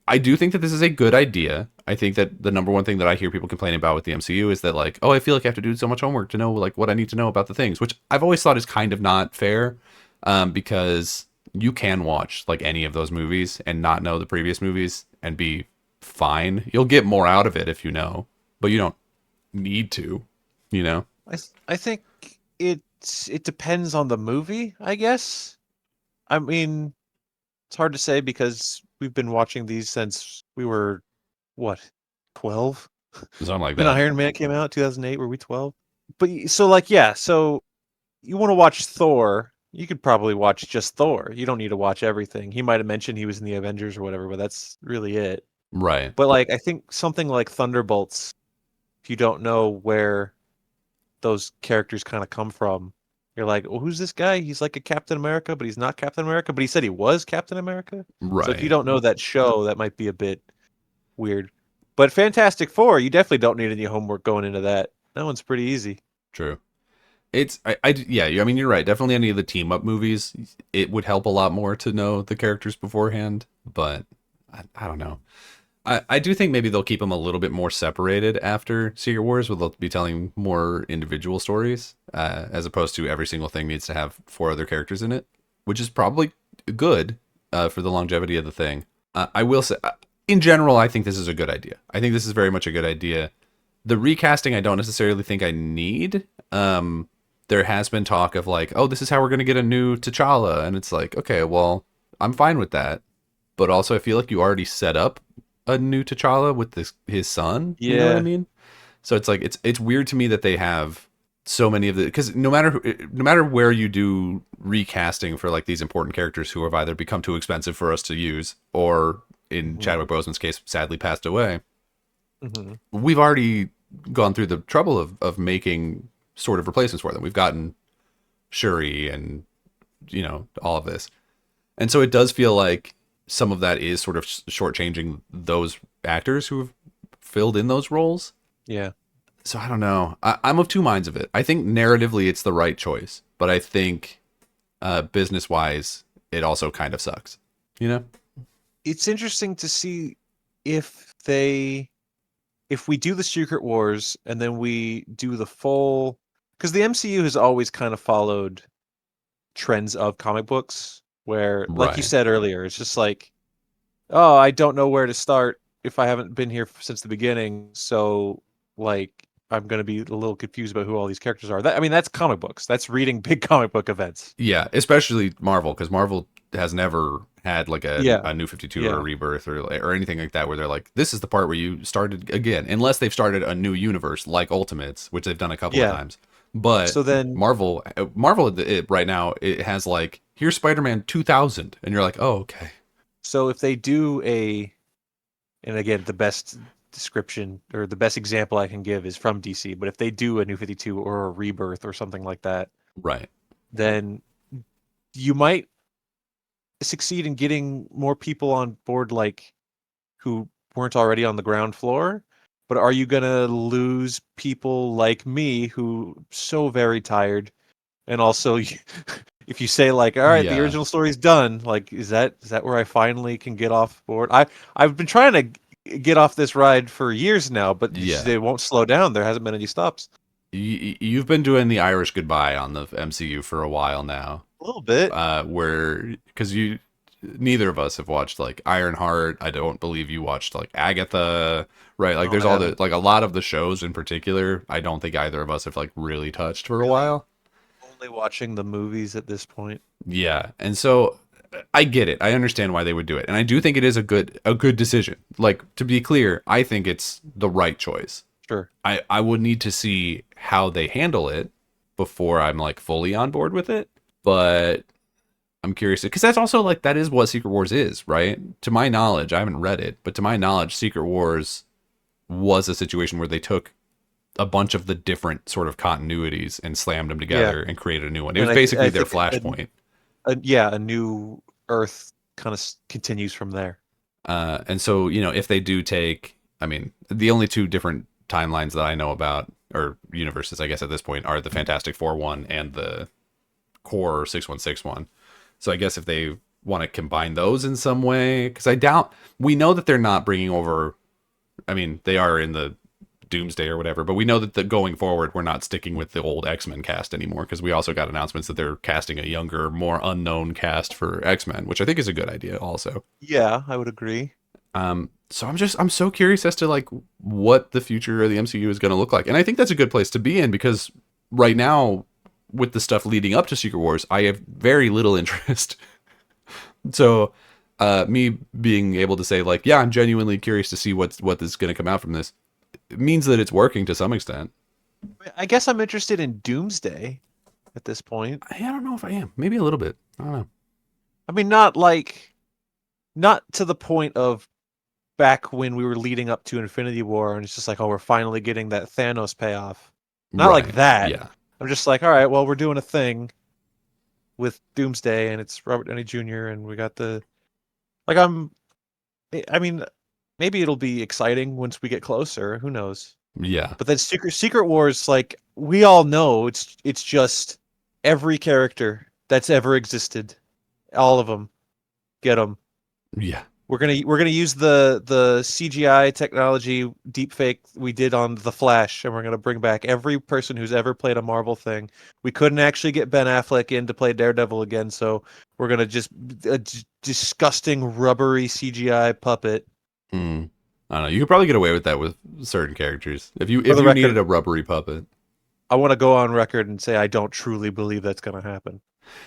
I do think that this is a good idea. I think that the number one thing that I hear people complaining about with the MCU is that like, oh, I feel like I have to do so much homework to know like what I need to know about the things, which I've always thought is kind of not fair, because you can watch like any of those movies and not know the previous movies and be fine. You'll get more out of it if you know, but you don't need to, you know? I think it depends on the movie, I guess. I mean, it's hard to say because we've been watching these since we were, what, 12? Something like When that. Iron Man came out, 2008, were we 12? But so like, yeah, so you want to watch Thor, you could probably watch just Thor. You don't need to watch everything. He might have mentioned he was in the Avengers or whatever, but that's really it. Right. But like, I think something like Thunderbolts, if you don't know where those characters kind of come from, you're like, well, who's this guy? He's like a Captain America, but he's not Captain America. But he said he was Captain America. Right. So if you don't know that show, that might be a bit weird. But Fantastic Four, you definitely don't need any homework going into that. That one's pretty easy. True. It's yeah. I mean, you're right. Definitely any of the team up movies, it would help a lot more to know the characters beforehand. But I don't know. I do think maybe they'll keep them a little bit more separated after Secret Wars, where they'll be telling more individual stories, as opposed to every single thing needs to have 4 other characters in it, which is probably good for the longevity of the thing. I will say, in general, I think this is a good idea. I think this is very much a good idea. The recasting, I don't necessarily think I need. There has been talk of like, oh, this is how we're going to get a new T'Challa. And it's like, okay, well, I'm fine with that. But also, I feel like you already set up a new T'Challa with his son. Yeah. You know what I mean? So it's like it's weird to me that they have so many of the, because no matter where you do recasting for like these important characters who have either become too expensive for us to use or in Chadwick Boseman's case sadly passed away, we've already gone through the trouble of making sort of replacements for them. We've gotten Shuri and all of this, and so it does feel like some of that is sort of shortchanging those actors who have filled in those roles. Yeah. So I don't know. I'm of two minds of it. I think narratively it's the right choice, but I think business-wise it also kind of sucks. You know? It's interesting to see if we do the Secret Wars and then we do the full, because the MCU has always kind of followed trends of comic books where, like you said earlier, it's just like, oh, I don't know where to start if I haven't been here since the beginning. So, like, I'm going to be a little confused about who all these characters are. I mean, that's comic books. That's reading big comic book events. Yeah, especially Marvel, because Marvel has never had like Yeah, a New 52 or a yeah, Rebirth or anything like that where they're like, this is the part where you started again, unless they've started a new universe like Ultimates, which they've done a couple of yeah. times. But So then, Marvel right now, it has like, here's Spider-Man 2000, and you're like, oh, okay. so if they do and again, the best description or the best example I can give is from DC, but if they do a New 52 or a Rebirth or something like that, Right. then you might succeed in getting more people on board, like who weren't already on the ground floor. But are you gonna lose people like me who so very tired? And also, if you say like, all right, the Yeah. original story's done, like, is that where I finally can get off board? I've been trying to get off this ride for years now, but Yeah. they won't slow down. There hasn't been any stops. You've been doing the Irish goodbye on the MCU for a while now. A little bit. Where because neither of us have watched like Ironheart. I don't believe you watched like Agatha, right? Like No, there's I all the haven't. like a lot of the shows in particular. I don't think either of us have like really touched for a Really while. only watching the movies at this point. Yeah, and so I get it. I understand why they would do it, and I do think it is a good decision. Like to be clear, I think it's the right choice. Sure. I would need to see how they handle it before I'm like fully on board with it, but I'm curious because that's also like that is what Secret Wars is, right? To my knowledge, I haven't read it, but to my knowledge, Secret Wars was a situation where they took a bunch of the different sort of continuities and slammed them Yeah, together and created a new one. It and was I basically their think Flashpoint. yeah, a new Earth kind of continues from there. And so, if they do take, I mean, the only two different timelines that I know about, or universes, I guess at this point, are the Fantastic Four one and the Core 616 one. So I guess if they want to combine those in some way, because I doubt, we know that they're not bringing over, I mean, they are in the Doomsday or whatever, but we know that going forward, we're not sticking with the old X-Men cast anymore, because we also got announcements that they're casting a younger, more unknown cast for X-Men, which I think is a good idea also. Yeah, I would agree. So I'm so curious as to like what the future of the MCU is going to look like. And I think that's a good place to be in because right now with the stuff leading up to Secret Wars, I have very little interest. So, me being able to say like, yeah, I'm genuinely curious to see what is going to come out from this. It means that it's working to some extent. I guess I'm interested in Doomsday at this point. I don't know if I am. Maybe a little bit. I don't know. I mean, not to the point of back when we were leading up to Infinity War, and it's just like, oh, we're finally getting that Thanos payoff. Not like Right. that. Yeah. I'm just like, all right, well, we're doing a thing with Doomsday, and it's Robert Downey Jr., and we got the like. I mean, maybe it'll be exciting once we get closer. Who knows? Yeah. But then Secret Wars, like we all know, it's just every character that's ever existed, all of them, get them. Yeah. We're gonna use the CGI technology deepfake we did on The Flash, and we're gonna bring back every person who's ever played a Marvel thing. We couldn't actually get Ben Affleck in to play Daredevil again, so we're gonna just a disgusting rubbery CGI puppet. Mm. I don't know. You could probably get away with that with certain characters. If you For the needed record, a rubbery puppet. I want to go on record and say I don't truly believe that's gonna happen,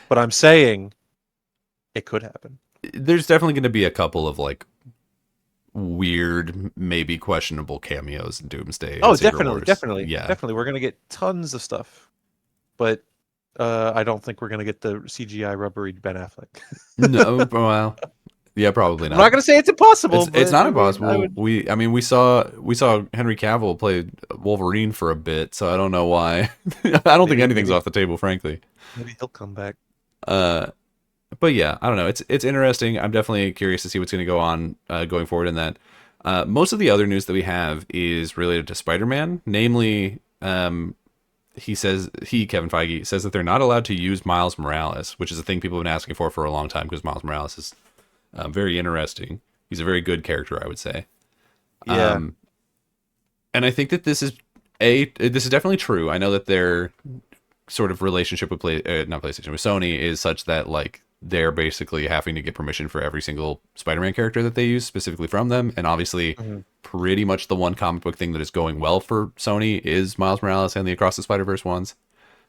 but I'm saying it could happen. There's definitely going to be a couple of like weird, maybe questionable cameos in Doomsday and Oh, Secret definitely, Wars. definitely, Yeah. definitely. We're gonna get tons of stuff, but I don't think we're gonna get the CGI rubbery Ben Affleck. No, well, yeah, probably I'm not not. gonna say it's impossible, It's but not I mean, I impossible. would. We saw Henry Cavill play Wolverine for a bit, so I don't know why. I don't think Maybe, anything's maybe, off the table, frankly. maybe he'll come back. Uh, but yeah, I don't know. It's interesting. I'm definitely curious to see what's going to go on going forward in that. Most of the other news that we have is related to Spider-Man, namely, Kevin Feige says that they're not allowed to use Miles Morales, which is a thing people have been asking for a long time because Miles Morales is very interesting. He's a very good character, I would say. Yeah, And I think that this is definitely true. I know that their sort of relationship with not PlayStation, with Sony is such that like they're basically having to get permission for every single Spider-Man character that they use specifically from them. And obviously mhm. pretty much the one comic book thing that is going well for Sony is Miles Morales and the Across the Spider-Verse ones.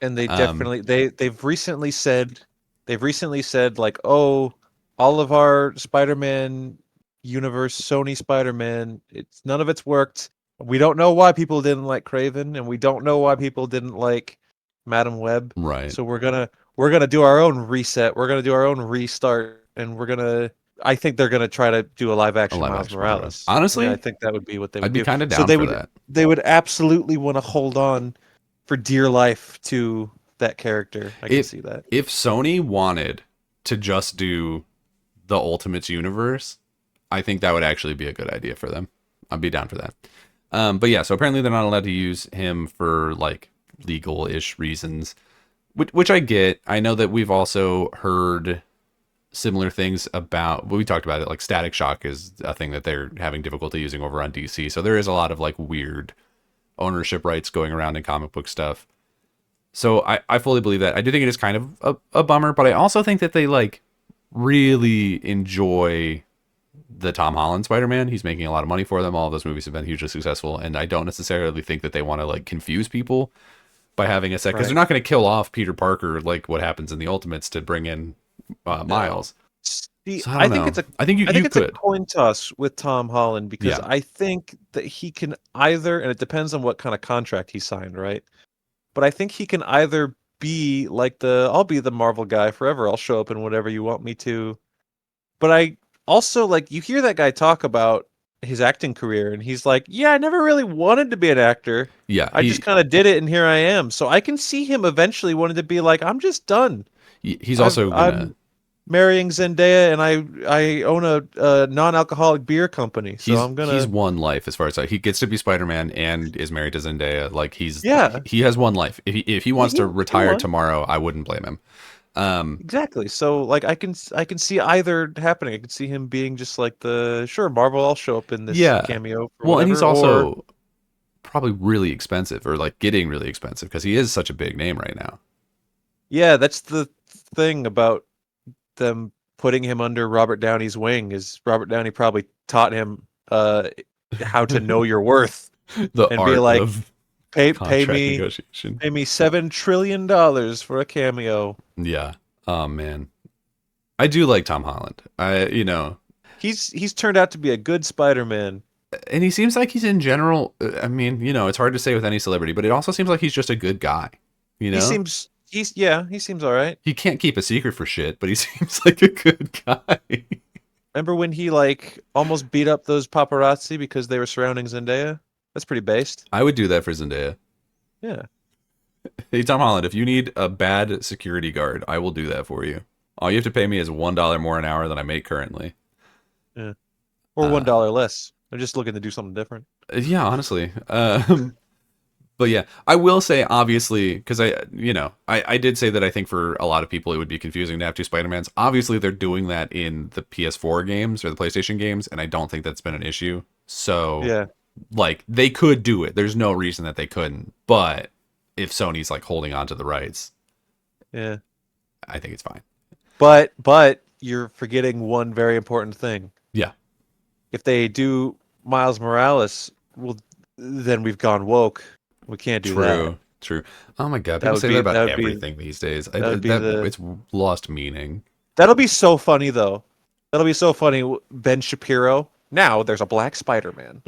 And they Um, definitely they've recently said like, oh, all of our Spider-Man universe, Sony Spider-Man, it's none of it's worked. We don't know why people didn't like Craven, and we don't know why people didn't like Madam Web. right. So we're gonna do our own reset. We're gonna do our own restart, and I think they're gonna try to do a live A action live Miles action Miles Morales. Morales. Yeah, I Honestly, think that would be what they I'd would be do. kind of So down for that. they would absolutely want to hold on for dear life to that character. I can If see that. if Sony wanted to just do the Ultimates universe, I think that would actually be a good idea for them. I'd be down for that. But yeah, so apparently they're not allowed to use him for like legal-ish reasons, which I get. I know that we've also heard similar things about, well, we talked about it, like Static Shock is a thing that they're having difficulty using over on DC. So there is a lot of like weird ownership rights going around in comic book stuff. So I fully believe that. I do think it is kind of a bummer, but I also think that they like really enjoy the Tom Holland Spider-Man. He's making a lot of money for them. All of those movies have been hugely successful, and I don't necessarily think that they want to like confuse people by having a set, because Right. they're not going to kill off Peter Parker like what happens in the Ultimates to bring in No. Miles. See, So I I don't think know. it's a I think I you think it's a could. coin toss with Tom Holland because Yeah. I think that he can either, and it depends on what kind of contract he signed, right? But I think he can either be like I'll be the Marvel guy forever. I'll show up in whatever you want me to. But I also like you hear that guy talk about his acting career and he's like, "Yeah, I never really wanted to be an actor. Yeah. I just kind of did it and here I am." So I can see him eventually wanting to be like, "I'm just done. He's also gonna I'm marrying Zendaya and I own a non-alcoholic beer company. So I'm he's gonna one life as far as he gets to be Spider-Man and is married to Zendaya. Like yeah, he has one life. If he wants to he retire won. tomorrow, I wouldn't blame him. Exactly. So like I can see either happening. I can see him being just like the sure Marvel, I'll show up in this Yeah. cameo or Well, and he's whatever, or also probably really expensive, or like getting really expensive, because he is such a big name right now. yeah, that's the thing about them putting him under Robert Downey's wing is Robert Downey probably taught him how to know your worth The and be art like, of pay contract me negotiation. $7 trillion for a cameo. Yeah. Oh man. I do like Tom Holland. He's turned out to be a good Spider-Man. And he seems like he's in general, I mean, it's hard to say with any celebrity, but it also seems like he's just a good guy, you He know? seems he seems all right. He can't keep a secret for shit, but he seems like a good guy. Remember when he like almost beat up those paparazzi because they were surrounding Zendaya? That's pretty based. I would do that for Zendaya. Yeah. Hey, Tom Holland, if you need a bad security guard, I will do that for you. All you have to pay me is $1 more an hour than I make currently. Yeah. Or Uh, $1 less. They're just looking to do something different. yeah, honestly. But yeah, I will say, obviously, because I did say that I think for a lot of people it would be confusing to have two Spider-Mans. Obviously, they're doing that in the PS4 games or the PlayStation games, and I don't think that's been an issue. So, Yeah. like, they could do it. There's no reason that they couldn't. But if Sony's like holding on to the rights, Yeah. I think it's fine. But you're forgetting one very important thing. Yeah, If they do Miles Morales, well then we've gone woke. We can't do that. true. Oh my God, That people would say be that that about would be everything these days. that would be the It's lost meaning. that'll be so funny though. That'll be so funny. Ben Shapiro. Now there's a black Spider-Man.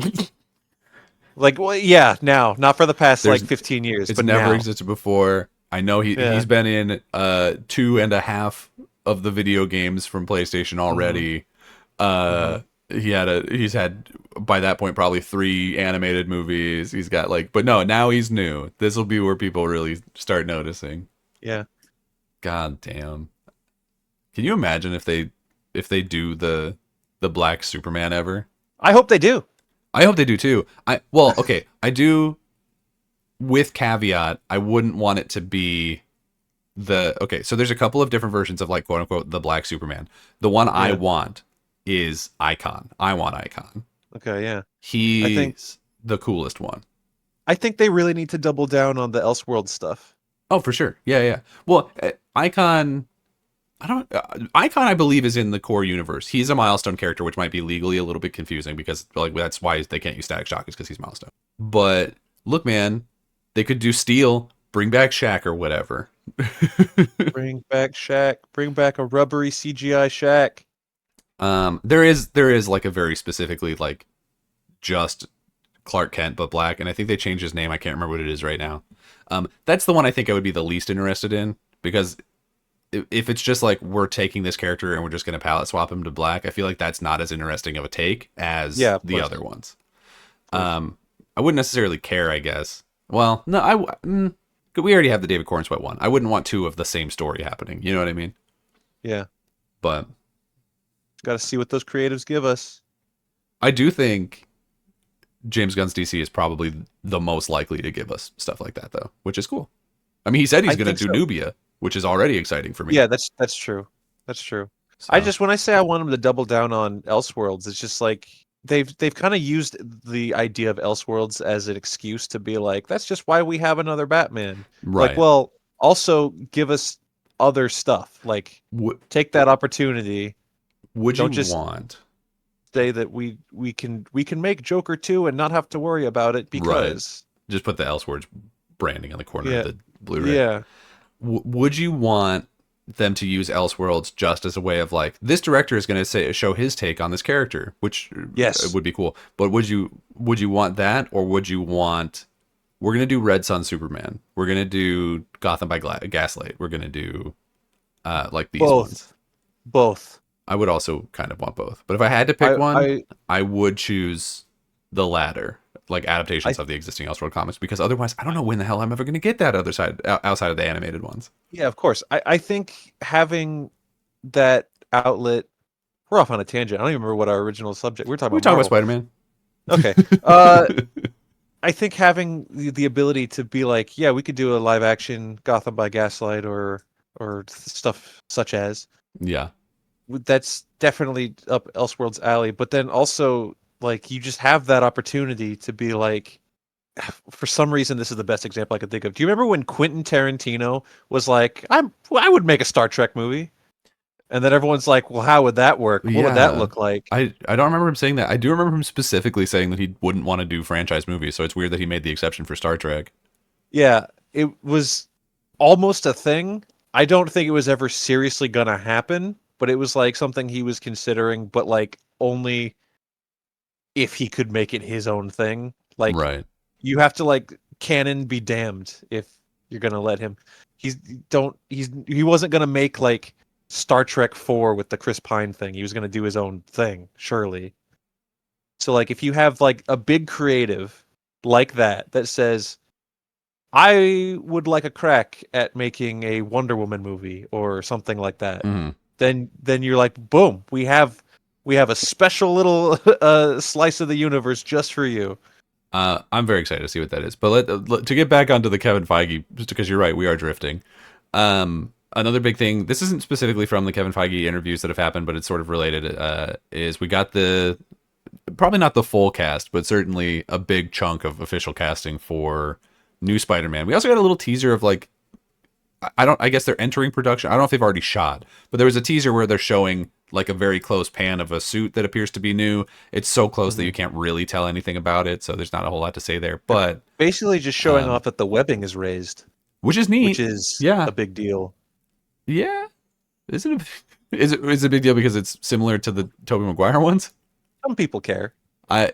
Like, well, yeah, now, not for the past There's like 15 years, It's but never now. existed before. I know Yeah. he's been in 2.5 of the video games from PlayStation Mhm. already. Mhm. He's had by that point probably 3 animated movies. He's got like, but no, now he's new. This will be where people really start noticing. Yeah. God damn. Can you imagine if they do the Black Superman ever? I hope they do. I hope they do too. Okay, I do, with caveat, I wouldn't want it to be okay, so there's a couple of different versions of like quote unquote the Black Superman. The one I Yeah. want is Icon. I want Icon. Okay, yeah. I think He's the coolest one. I think they really need to double down on the Elseworld stuff. Oh, for sure. Yeah, yeah. Well, Icon I don't. Icon, I believe, is in the core universe. He's a Milestone character, which might be legally a little bit confusing because like that's why they can't use Static Shock is because he's Milestone. But look, man, they could do Steel, bring back Shaq or whatever. Bring back Shaq. Bring back a rubbery CGI Shaq. There is like a very specifically like just Clark Kent but black, and I think they changed his name. I can't remember what it is right now. That's the one I think I would be the least interested in because if it's just like we're taking this character and we're just going to palette swap him to black, I feel like that's not as interesting of a take as the other ones. I wouldn't necessarily care, I guess. Well, no, we already have the David Cornsweet one. I wouldn't want two of the same story happening. You know what I mean? Yeah. But got to see what those creatives give us. I do think James Gunn's DC is probably the most likely to give us stuff like that, though, which is cool. I mean, he said he's going to do Nubia, which is already exciting for me. Yeah, that's true. That's true. So. When I say I want him to double down on Elseworlds, it's just like they've kind of used the idea of Elseworlds as an excuse to be like, that's just why we have another Batman. Right. Like, well, also give us other stuff. Like, take that opportunity. Would you want say that we can make Joker 2 and not have to worry about it because just put the Elseworlds branding on the corner of the Blu-ray. Yeah. Would you want them to use Elseworlds just as a way of like, this director is going to show his take on this character, which would be cool. But would you want that, or would you want, we're going to do Red Sun Superman, we're going to do Gotham by Gaslight, we're going to do like these ones? Both. I would also kind of want both. But if I had to pick one, I would choose the latter, like adaptations of the existing Elseworld comics, because otherwise I don't know when the hell I'm ever going to get that other side outside of the animated ones. Yeah, of course. I think having that outlet, we're off on a tangent. I don't even remember what our original subject. We're talking about Spider-Man. Okay. I think having the ability to be like, yeah, we could do a live action Gotham by Gaslight or stuff such as. Yeah. That's definitely up Elseworlds alley, but then also like you just have that opportunity to be like, for some reason this is the best example I could think of. Do you remember when Quentin Tarantino was like, I would make a Star Trek movie? And then everyone's like, well, how would that work? What would that look like? I don't remember him saying that. I do remember him specifically saying that he wouldn't want to do franchise movies, so it's weird that he made the exception for Star Trek. Yeah, it was almost a thing. I don't think it was ever seriously gonna happen, but it was like something he was considering, but like only if he could make it his own thing. Like, you have to like canon be damned if you're gonna let him. He wasn't gonna make like Star Trek 4 with the Chris Pine thing. He was gonna do his own thing, surely. So like if you have like a big creative like that says, I would like a crack at making a Wonder Woman movie or something like that. Mm-hmm. Then you're like, boom, we have a special little slice of the universe just for you. I'm very excited to see what that is. But to get back onto the Kevin Feige, just because you're right, we are drifting. Another big thing, this isn't specifically from the Kevin Feige interviews that have happened, but it's sort of related, is we got probably not the full cast, but certainly a big chunk of official casting for new Spider-Man. We also got a little teaser of like, I guess they're entering production. I don't know if they've already shot, but there was a teaser where they're showing like a very close pan of a suit that appears to be new. It's so close that you can't really tell anything about it, so there's not a whole lot to say there. But basically just showing off that the webbing is raised, which is neat, which is a big deal. Yeah, is it a big deal because it's similar to the Tobey Maguire ones? Some people care. I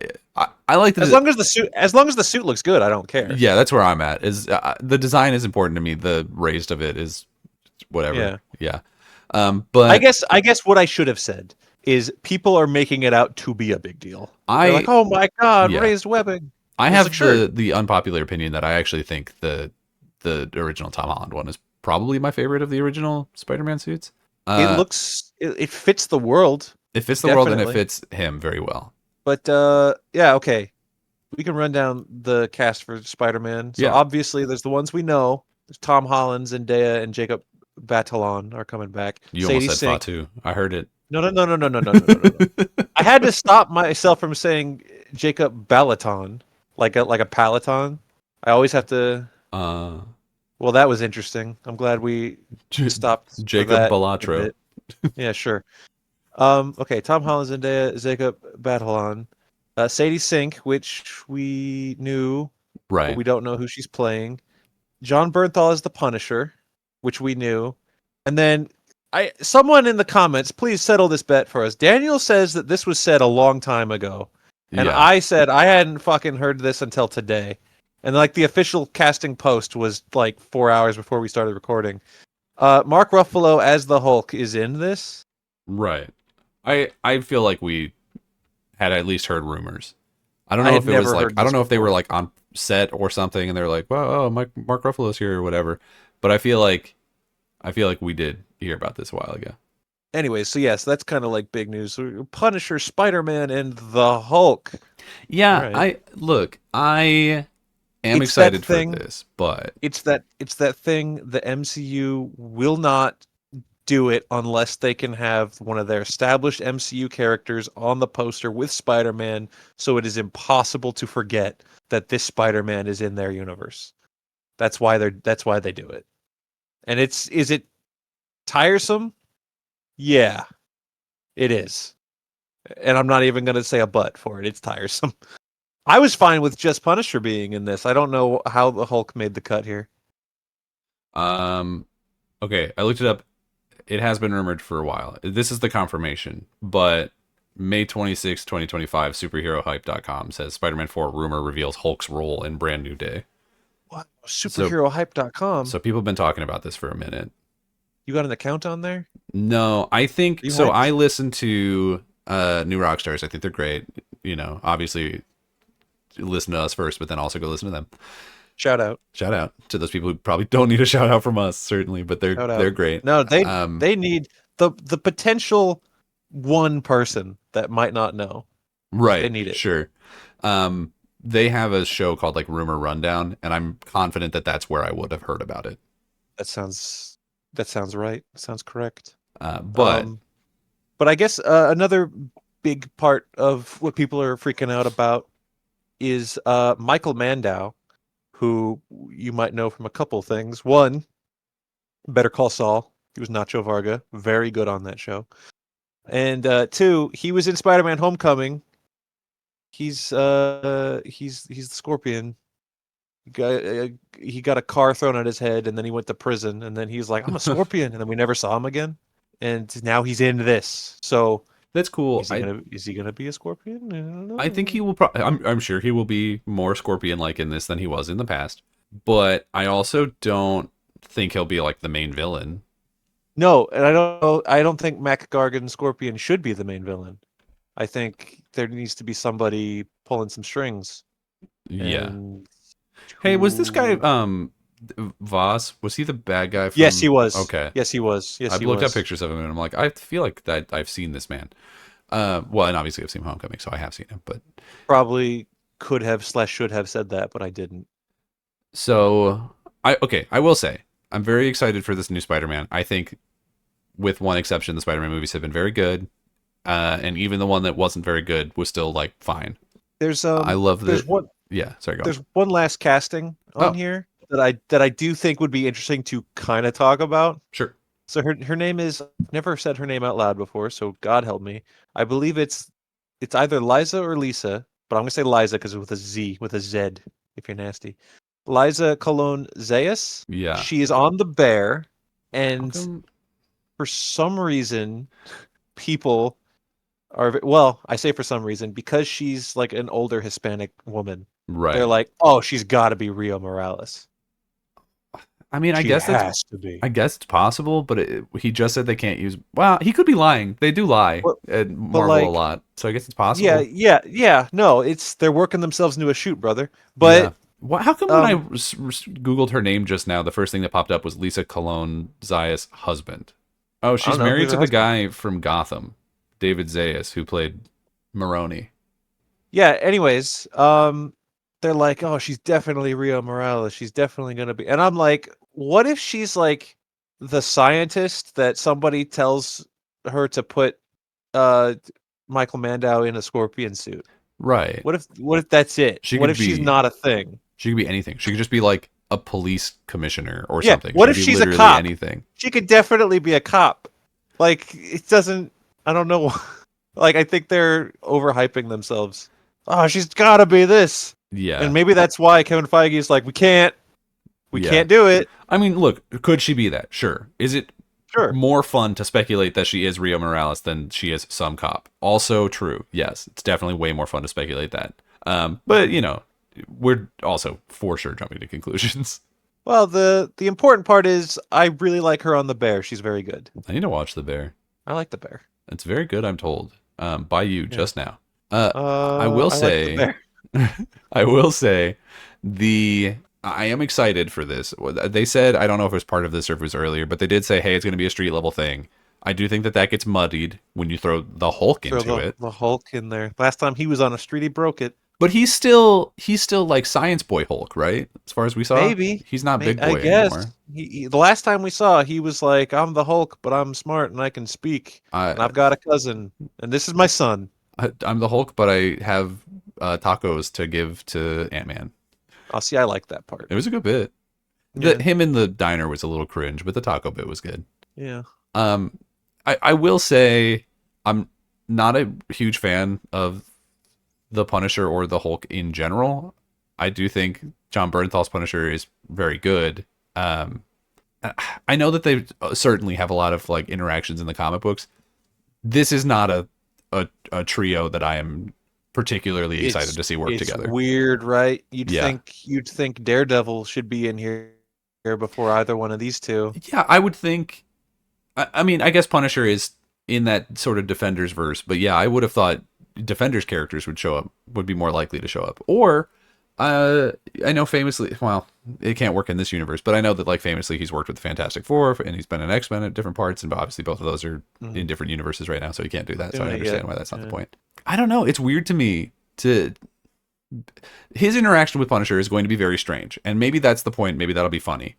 like as long as the suit looks good, I don't care. Yeah, that's where I'm at. Is the design is important to me. The raised of it is whatever. Yeah. But I guess what I should have said is people are making it out to be a big deal. They're like, oh my god, raised webbing. I have the unpopular opinion that I actually think the original Tom Holland one is probably my favorite of the original Spider-Man suits. It fits the world. It fits the world and it fits him very well. But okay. We can run down the cast for Spider-Man. So obviously there's the ones we know. There's Tom Holland, Zendaya, and Jacob Batalon are coming back. You almost said Fatu. I heard it. No. I had to stop myself from saying Jacob Balaton, like a Peloton. I always have to. Well, that was interesting. I'm glad we stopped. Jacob Balatro. Yeah, sure. Okay, Tom Holland, Zendaya, Jacob Batalon, Sadie Sink, which we knew, but Right. we don't know who she's playing. John Bernthal is the Punisher, which we knew. And then someone in the comments, please settle this bet for us. Daniel says that this was said a long time ago. And Yeah. I said I hadn't fucking heard this until today. And like the official casting post was like 4 hours before we started recording. Mark Ruffalo as the Hulk is in this. Right. I feel like we had at least heard rumors. I don't I know had if it was never like heard I don't this know if they were before. like on set or something and they're like, "Well, oh, Mark Ruffalo's here or whatever." But I feel like we did hear about this a while ago. Anyways, so yes, that's kind of like big news. Punisher, Spider-Man, and the Hulk. All Yeah, right. I am It's that excited for thing. this, but It's that thing the MCU will not do it unless they can have one of their established MCU characters on the poster with Spider-Man, so it is impossible to forget that this Spider-Man is in their universe. That's why they do it. And is it tiresome? Yeah, it is. And I'm not even going to say a but for it. It's tiresome. I was fine with just Punisher being in this. I don't know how the Hulk made the cut here. um okay, I looked it up. It has been rumored for a while. This is the confirmation, but May 26, 2025, superherohype.com says Spider-Man 4 rumor reveals Hulk's role in Brand New Day. What? So Superherohype.com. so people have been talking about this for a minute. You got an account on there? No, I think Are you so. I hyped? listen to New Rockstars. I think they're great. Obviously listen to us first, but then also go listen to them. Shout out. Shout out to those people who probably don't need a shout out from us, certainly, but they're Shout out. they're great. No, they Um, they need the potential one person that might not know. They right, need it. sure. They have a show called like Rumor Rundown, and I'm confident that that's where I would have heard about it. That sounds right. Sounds correct. But Um, but I guess another big part of what people are freaking out about is Michael Mandow, who you might know from a couple things. One, Better Call Saul. He was Nacho Varga, very good on that show. And two, he was in Spider-Man: Homecoming. He's the Scorpion. He got a car thrown at his head, and then he went to prison, and then he's like, "I'm a Scorpion," and then we never saw him again. And now he's in this. So that's cool. is he gonna be a Scorpion? I don't I think know. he will. I'm sure he will be more Scorpion like in this than he was in the past. But I also don't think he'll be like the main villain. No, and I don't know. I don't think Mac Gargan Scorpion should be the main villain. I think there needs to be somebody pulling some strings. Yeah. And Hey, was this guy who? Voss? Was he the bad guy Yes, he from? was. Okay, Yes, he was. Yes, I've he looked at was. pictures of him and I'm like, I feel like that I've seen this man. Well, and obviously I've seen Homecoming, so I have seen him. But Probably could have / should have said that, but I didn't. so I will say I'm very excited for this new Spider-Man. I think, with one exception, the Spider-Man movies have been very good, and even the one that wasn't very good was still like fine. There's I love there's that. one Yeah, sorry, go on. there's one last casting on Oh, here that I do think would be interesting to kind of talk about. sure. So her name is, I've never said her name out loud before, so God help me. I believe it's either Liza or Lisa, but I'm gonna say Liza because it's with a Z if you're nasty. Liza Colon Zayas. Yeah. She is on the Bear, How and come? for some reason, people well, I say for some reason because she's like an older Hispanic woman. They're Right. like, oh, she's got to be Rio Morales. I mean, I She guess that's has to be. I guess it's possible, but he just said they can't use. Well, he could be lying. They do lie But at but Marvel a like, lot, so I guess it's yeah, possible. yeah, yeah. No, it's they're working themselves into a shoot, brother. Yeah. But How come when I um, googled her name just now, the first thing that popped up was Lisa Cologne Zayas' husband? Oh, I she's don't know married who's to her the husband. guy from Gotham, David Zayas, who played Maroni. Yeah. Anyways, they're like, oh, she's definitely Rio Morales. She's definitely gonna be. And I'm like, what if she's like the scientist that somebody tells her to put uh Michael Mandow in a scorpion suit? Right. What if that's it? She What could if she's be not a thing? she could be anything. She could just be like a police commissioner or Yeah. something. She What could if be she's a literally cop? anything. She could definitely be a cop. Like it doesn't. I don't know. Like I think they're overhyping themselves. Oh, she's got to be this, and Yeah, maybe that's why Kevin Feige is like, we yeah. can't do it. I mean, look, could she be that? Sure. Is it Sure. more fun to speculate that she is Rio Morales than she is some cop? Also true. Yes, it's definitely way more fun to speculate that. But you know, we're also for sure jumping to conclusions. Well, the important part is I really like her on the bear. She's very good. I need to watch The Bear. I like the bear. It's very good, I'm told. By you Yeah. just now. I will I like the say, bear. I will say, I am excited for this. They said, I don't know if it was part of this or if it was earlier, but they did say, hey, it's going to be a street level thing. I do think that that gets muddied when you throw the Hulk Throw into it. the Hulk in there. Last time he was on a street, he broke it. But he's still like Science Boy Hulk, right? As far as we saw, Maybe. he's not Big I Boy guess. anymore. The last time we saw, he was like, I'm the Hulk, but I'm smart and I can speak. And I, I've got a cousin. And this is my son. I'm the Hulk, but I have tacos to give to Ant-Man. I'll see. I like that part. It was a good bit. Yeah. Him in the diner was a little cringe, but the taco bit was good. Yeah. I will say I'm not a huge fan of the Punisher or the Hulk in general. I do think John Bernthal's Punisher is very good. I know that they certainly have a lot of like interactions in the comic books. This is not a trio that I am particularly excited to see work together. It's weird, right? Yeah. You'd think Daredevil should be in here before either one of these two. Yeah, I would think. I mean, I guess Punisher is in that sort of Defenders verse, but yeah, I would have thought Defenders characters would be more likely to show up. Or, I know famously, well, it can't work in this universe, but I know that like famously he's worked with the Fantastic Four and he's been an X-Men at different parts, and obviously both of those are in different universes right now, so he can't do that. So I understand why that's not the point. I don't know. It's weird to me his interaction with Punisher is going to be very strange, and maybe that's the point. Maybe that'll be funny.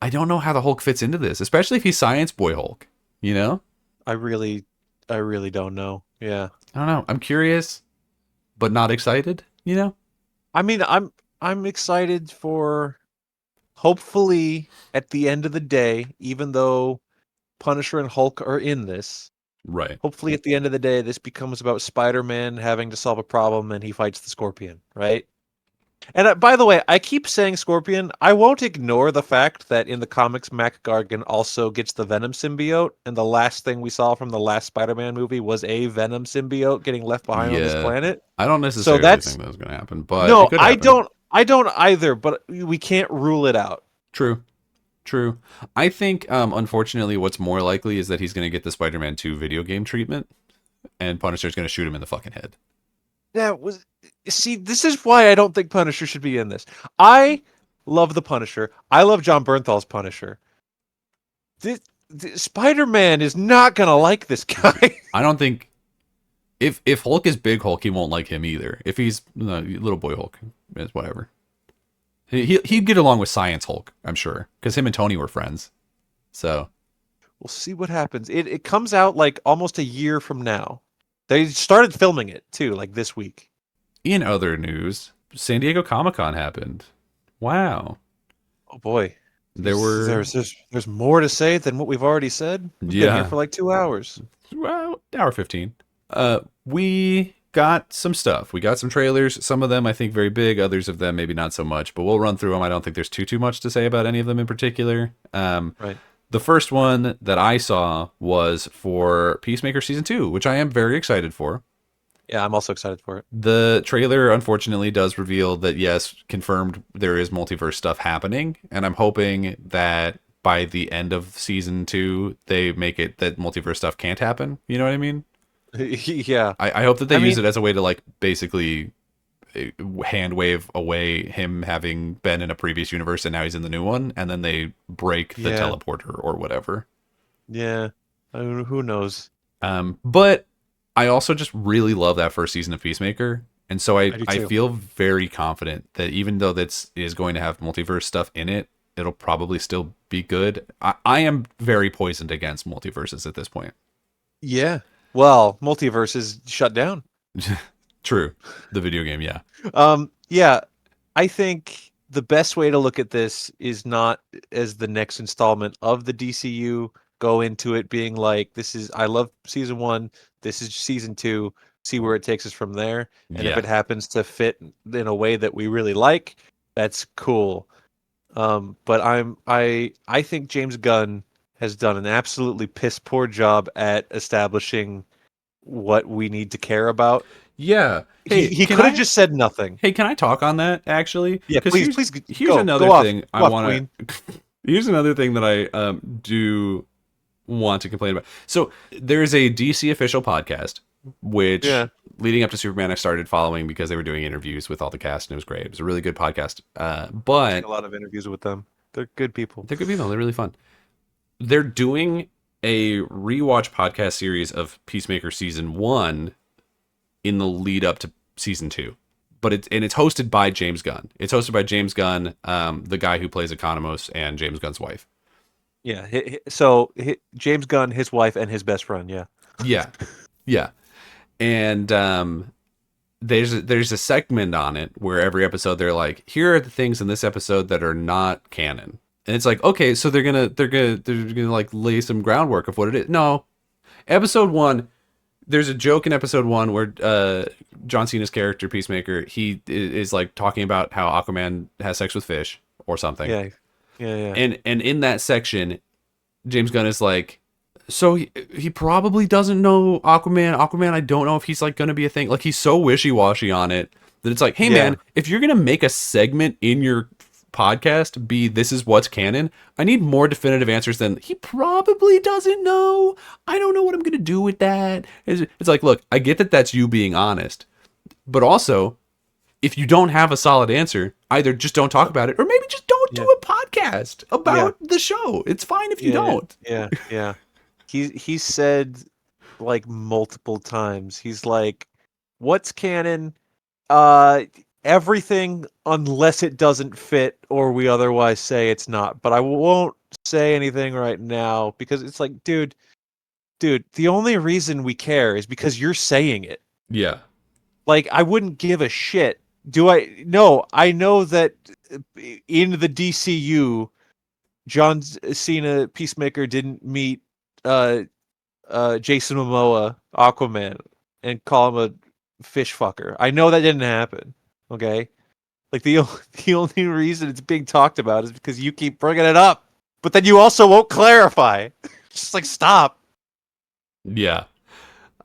I don't know how the Hulk fits into this, especially if he's Science Boy Hulk. You know? I really don't know. Yeah. I don't know. I'm curious, but not excited. You know? I mean, I'm excited for hopefully at the end of the day, even though Punisher and Hulk are in this, Right. hopefully at the end of the day, this becomes about Spider-Man having to solve a problem and he fights the Scorpion, right? And by the way, I keep saying Scorpion. I won't ignore the fact that in the comics, Mac Gargan also gets the Venom symbiote, and the last thing we saw from the last Spider-Man movie was a Venom symbiote getting left behind on this planet. I don't So necessarily think that was going to happen, but no, it could happen. I don't either. But we can't rule it out. True. I think, unfortunately, what's more likely is that he's going to get the Spider-Man 2 video game treatment, and Punisher's going to shoot him in the fucking head. See, this is why I don't think Punisher should be in this. I love the Punisher. I love John Bernthal's Punisher. Spider-Man is not gonna like this guy. I don't think if Hulk is big Hulk, he won't like him either. If he's little boy Hulk, it's whatever. He'd get along with Science Hulk, I'm sure, because him and Tony were friends. So we'll see what happens. It comes out like almost a year from now. They started filming it too, like this week. In other news, San Diego Comic Con happened. Wow. Oh boy. There's more to say than what we've already said. We've been here for like 2 hours. Well, hour 15. We got some stuff. We got some trailers. Some of them I think very big. Others of them maybe not so much. But we'll run through them. I don't think there's too much to say about any of them in particular. Right. The first one that I saw was for Peacemaker Season 2, which I am very excited for. Yeah, I'm also excited for it. The trailer, unfortunately, does reveal that, yes, confirmed there is multiverse stuff happening. And I'm hoping that by the end of Season 2, they make it that multiverse stuff can't happen. You know what I mean? Yeah. I hope that they use it as a way to, like, basically hand wave away him having been in a previous universe and now he's in the new one. And then they break the teleporter or whatever. Yeah. I mean, who knows? But I also just really love that first season of Peacemaker. And so I feel very confident that even though that is going to have multiverse stuff in it, it'll probably still be good. I am very poisoned against multiverses at this point. Yeah. Well, multiverse is shut down. True. The video game, yeah. Yeah. I think the best way to look at this is not as the next installment of the DCU go into it being like, I love season 1, this is season 2, see where it takes us from there. And if Yeah. it happens to fit in a way that we really like, that's cool. But I think James Gunn has done an absolutely piss poor job at establishing what we need to care about. Yeah. Hey, He can could have I just said nothing. Hey, can I talk on that actually? Yeah, Because please here's go another off, thing I go off, want Queen. to here's another thing that I do want to complain about. So there's a DC official podcast which Yeah, leading up to Superman I started following because they were doing interviews with all the cast and it was great. It was a really good podcast. But a lot of interviews with them. They're good people. they're good people. They're really fun. They're doing a rewatch podcast series of Peacemaker season 1 in the lead up to season 2. But it's hosted by James Gunn. It's hosted by James Gunn, the guy who plays Economos, and James Gunn's wife. Yeah, so James Gunn, his wife, and his best friend. Yeah, Yeah, yeah. And there's a segment on it where every episode they're like, here are the things in this episode that are not canon, and it's like, okay, so they're gonna like lay some groundwork of what it is. No, episode 1. There's a joke in episode 1 where John Cena's character Peacemaker, he is like talking about how Aquaman has sex with fish or something. yeah, yeah. And in that section, James Gunn is like, so he probably doesn't know Aquaman. Aquaman, I don't know if he's like gonna be a thing. Like he's so wishy-washy on it that it's like, hey Yeah. man, if you're gonna make a segment in your podcast be this is what's canon, I need more definitive answers than he probably doesn't know. I don't know what I'm gonna do with that. It's like, look, I get that that's you being honest, but also if you don't have a solid answer, either just don't talk about it or maybe just don't do Yeah. a podcast about the show. It's fine if you don't. Yeah. He said like multiple times. He's like, "What's canon? Everything unless it doesn't fit or we otherwise say it's not. But I won't say anything right now because it's like, dude, the only reason we care is because you're saying it. Yeah. Like, I wouldn't give a shit. Do I? No, I know that in the DCU, John Cena Peacemaker didn't meet Jason Momoa Aquaman and call him a fish fucker. I know that didn't happen. Okay, like the only reason it's being talked about is because you keep bringing it up, but then you also won't clarify. Just like stop. Yeah.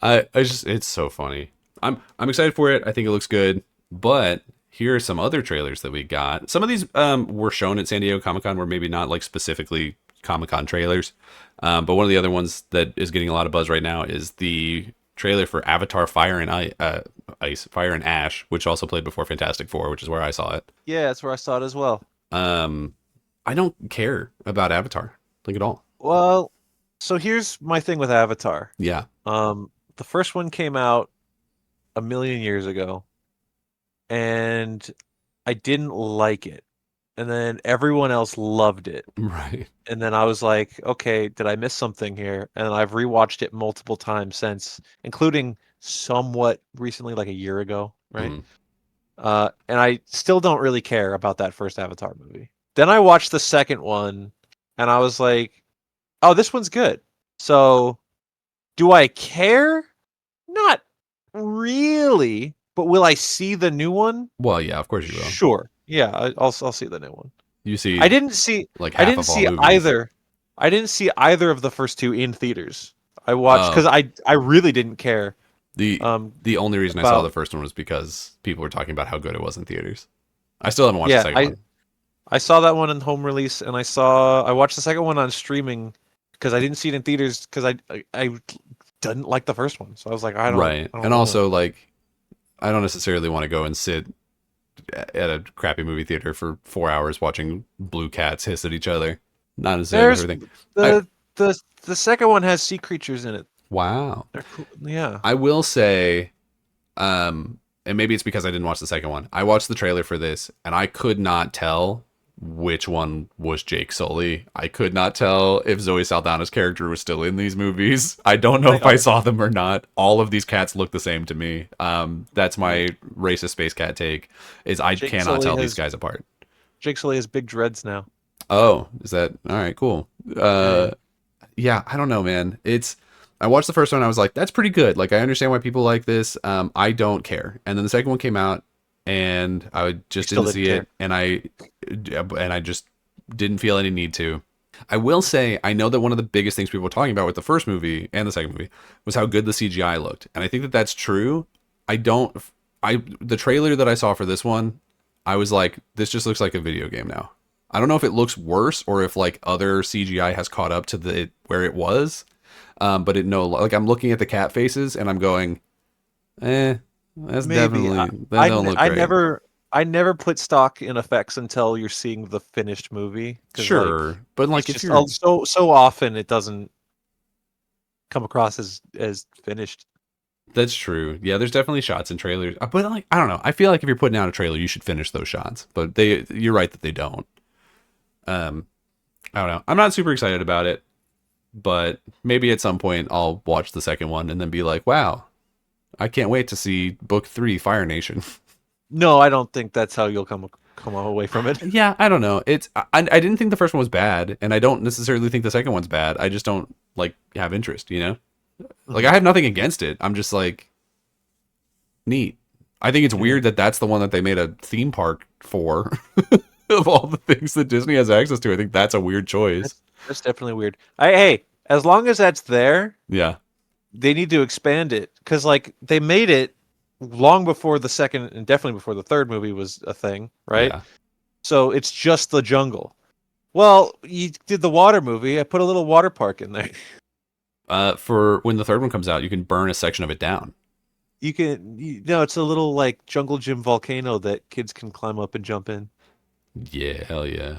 I just it's so funny. I'm excited for it. I think it looks good. But here are some other trailers that we got. Some of these were shown at San Diego Comic Con, were maybe not like specifically Comic Con trailers. But one of the other ones that is getting a lot of buzz right now is the trailer for Avatar: Fire and Ash, which also played before Fantastic Four, which is where I saw it. Yeah, that's where I saw it as well. I don't care about Avatar like at all. Well, so here's my thing with Avatar. Yeah. The first one came out a million years ago, and I didn't like it. And then everyone else loved it. Right. And then I was like, okay, did I miss something here? And I've rewatched it multiple times since, including somewhat recently, like a year ago, right? And I still don't really care about that first Avatar movie. Then I watched the second one, and I was like, oh, this one's good. So, do I care? Not really. But will I see the new one? Well, yeah, of course you will. Sure. Yeah, I'll see the new one. You see, I didn't see like half I didn't of all see movies. either. I didn't see either of the first two in theaters. I watched because I really didn't care. The only reason I saw the first one was because people were talking about how good it was in theaters. I still haven't watched the second one. I saw that one in home release, and I watched the second one on streaming because I didn't see it in theaters because I didn't like the first one. So I was like, I don't and know. also like I don't necessarily want to go and sit at a crappy movie theater for 4 hours watching blue cats hiss at each other. Not necessarily everything. The second one has sea creatures in it. Wow. They're cool. Yeah. I will say, and maybe it's because I didn't watch the second one. I watched the trailer for this, and I could not tell which one was Jake Sully. I could not tell if Zoe Saldana's character was still in these movies. I don't know if I saw them or not. All of these cats look the same to me. That's my racist space cat take, is I cannot tell these guys apart. Jake Sully has big dreads now. Oh, is that all right? Cool. yeah, I don't know, man. I watched the first one. I was like, that's pretty good. Like, I understand why people like this. I don't care. And then the second one came out, and I You just still didn't didn't see care. it, and I just didn't feel any need to. I will say, I know that one of the biggest things people were talking about with the first movie and the second movie was how good the CGI looked, and I think that that's true. I don't. The trailer that I saw for this one, I was like, this just looks like a video game now. I don't know if it looks worse or if like other CGI has caught up to the where it was. But it no, like I'm looking at the cat faces and I'm going, that's Maybe definitely that don't look great. I never put stock in effects until you're seeing the finished movie because like Sure, but it's like if just you're so often it doesn't come across as finished. that's true. Yeah, there's definitely shots in trailers, but like I don't know. I feel like if you're putting out a trailer, you should finish those shots. But you're right that they don't. Um, I don't know. I'm not super excited about it, but maybe at some point I'll watch the second one and then be like, wow, I can't wait to see book 3, Fire Nation. No, I don't think that's how you'll come away from it. Yeah, I don't know. I didn't think the first one was bad, and I don't necessarily think the second one's bad. I just don't like have interest, you know? Like I have nothing against it. I'm just like neat. I think it's weird that that's the one that they made a theme park for. Of all the things that Disney has access to, I think that's a weird choice. That's definitely weird. Hey, as long as that's there, Yeah. they need to expand it because like they made it long before the second and definitely before the third movie was a thing, right? Yeah. So it's just the jungle. Well, you did the water movie. I put a little water park in there. For when the third one comes out, you can burn a section of it down. No, it's a little like jungle gym volcano that kids can climb up and jump in. Yeah, hell yeah.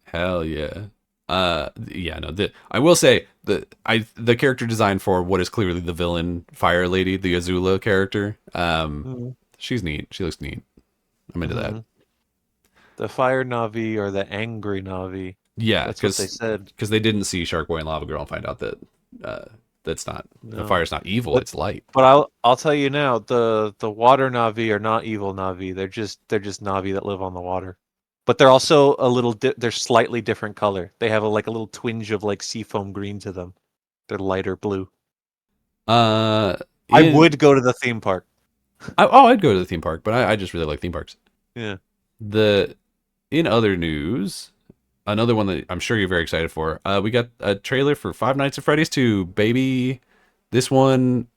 Hell yeah. Yeah, no, I will say the character design for what is clearly the villain fire lady, the Azula character, Mhm. she's neat. She looks neat. I'm into that. Mhm. The fire Navi or the angry Navi. Yeah, That's what they said. because they didn't see Shark Boy and Lava Girl and find out that that's not the No. fire's not evil, But it's light. but I'll tell you now, the water Navi are not evil Navi. They're just Navi that live on the water. But they're also they're slightly different color. They have like a little twinge of like seafoam green to them. They're lighter blue. Uh, I in would go to the theme park. I'd go to the theme park, but I just really like theme parks. Yeah. The In other news, another one that I'm sure you're very excited for. We got a trailer for Five Nights at Freddy's 2, baby. This one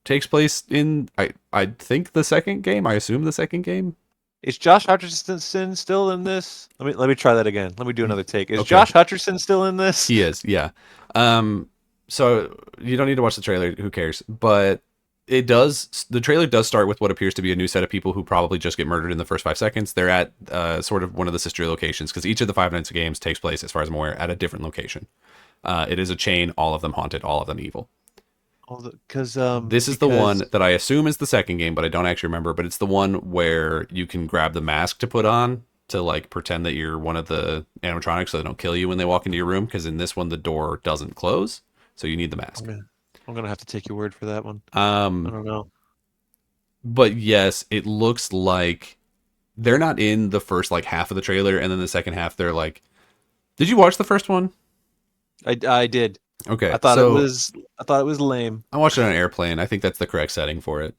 takes place in I think the second game. I assume the second game. Is Josh Hutcherson still in this? Let me try that again. Let me do another take. Is Okay. Josh Hutcherson still in this? He is, yeah. So you don't need to watch the trailer. Who cares? But it does. The trailer does start with what appears to be a new set of people who probably just get murdered in the first 5 seconds. They're at sort of one of the sister locations because each of the Five Nights at games takes place, as far as I'm aware, at a different location. It is a chain, all of them haunted, all of them evil. This is the one that I assume is the second game, but I don't actually remember. But it's the one where you can grab the mask to put on to like pretend that you're one of the animatronics, so they don't kill you when they walk into your room. Because in this one, the door doesn't close, so you need the mask. I'm gonna have to take your word for that one. I don't know. But yes, it looks like they're not in the first like half of the trailer, and then the second half they're like. Did you watch the first one? I did. Okay, I thought it was lame. I watched it on an airplane. I think that's the correct setting for it.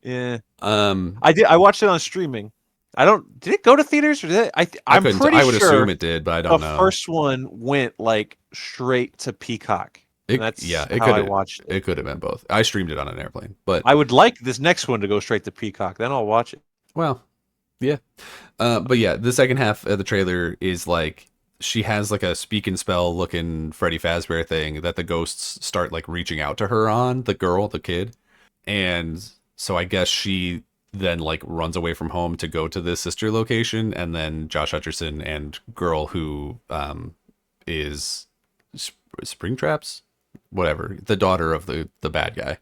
Yeah. Um, I did. I watched it on streaming. I don't. Did it go to theaters or did it? I'm couldn't. pretty I would sure assume it did, but I don't know. the first one went like straight to Peacock. That's it how I watched it. It could have been both. I streamed it on an airplane, but I would like this next one to go straight to Peacock. Then I'll watch it. well, yeah. But yeah, the second half of the trailer is like she has like a speak and spell looking Freddy Fazbear thing that the ghosts start like reaching out to her on, the kid. And so I guess she then like runs away from home to go to this sister location, and then Josh Hutcherson and girl who is Springtraps, whatever, the daughter of the bad guy.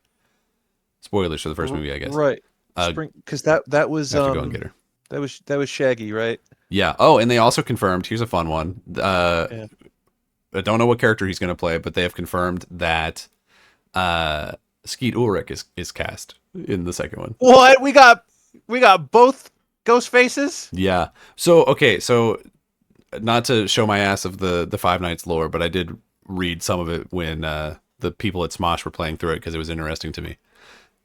Spoilers for the first movie, I guess. Right. Because that was have to go and get her. That was Shaggy, right? Yeah. Oh, and they also confirmed. Here's a fun one. Yeah. I don't know what character he's going to play, but they have confirmed that Skeet Ulrich is cast in the second one. What? We got both ghost faces? Yeah. So okay. So not to show my ass of the Five Nights lore, but I did read some of it when the people at Smosh were playing through it because it was interesting to me.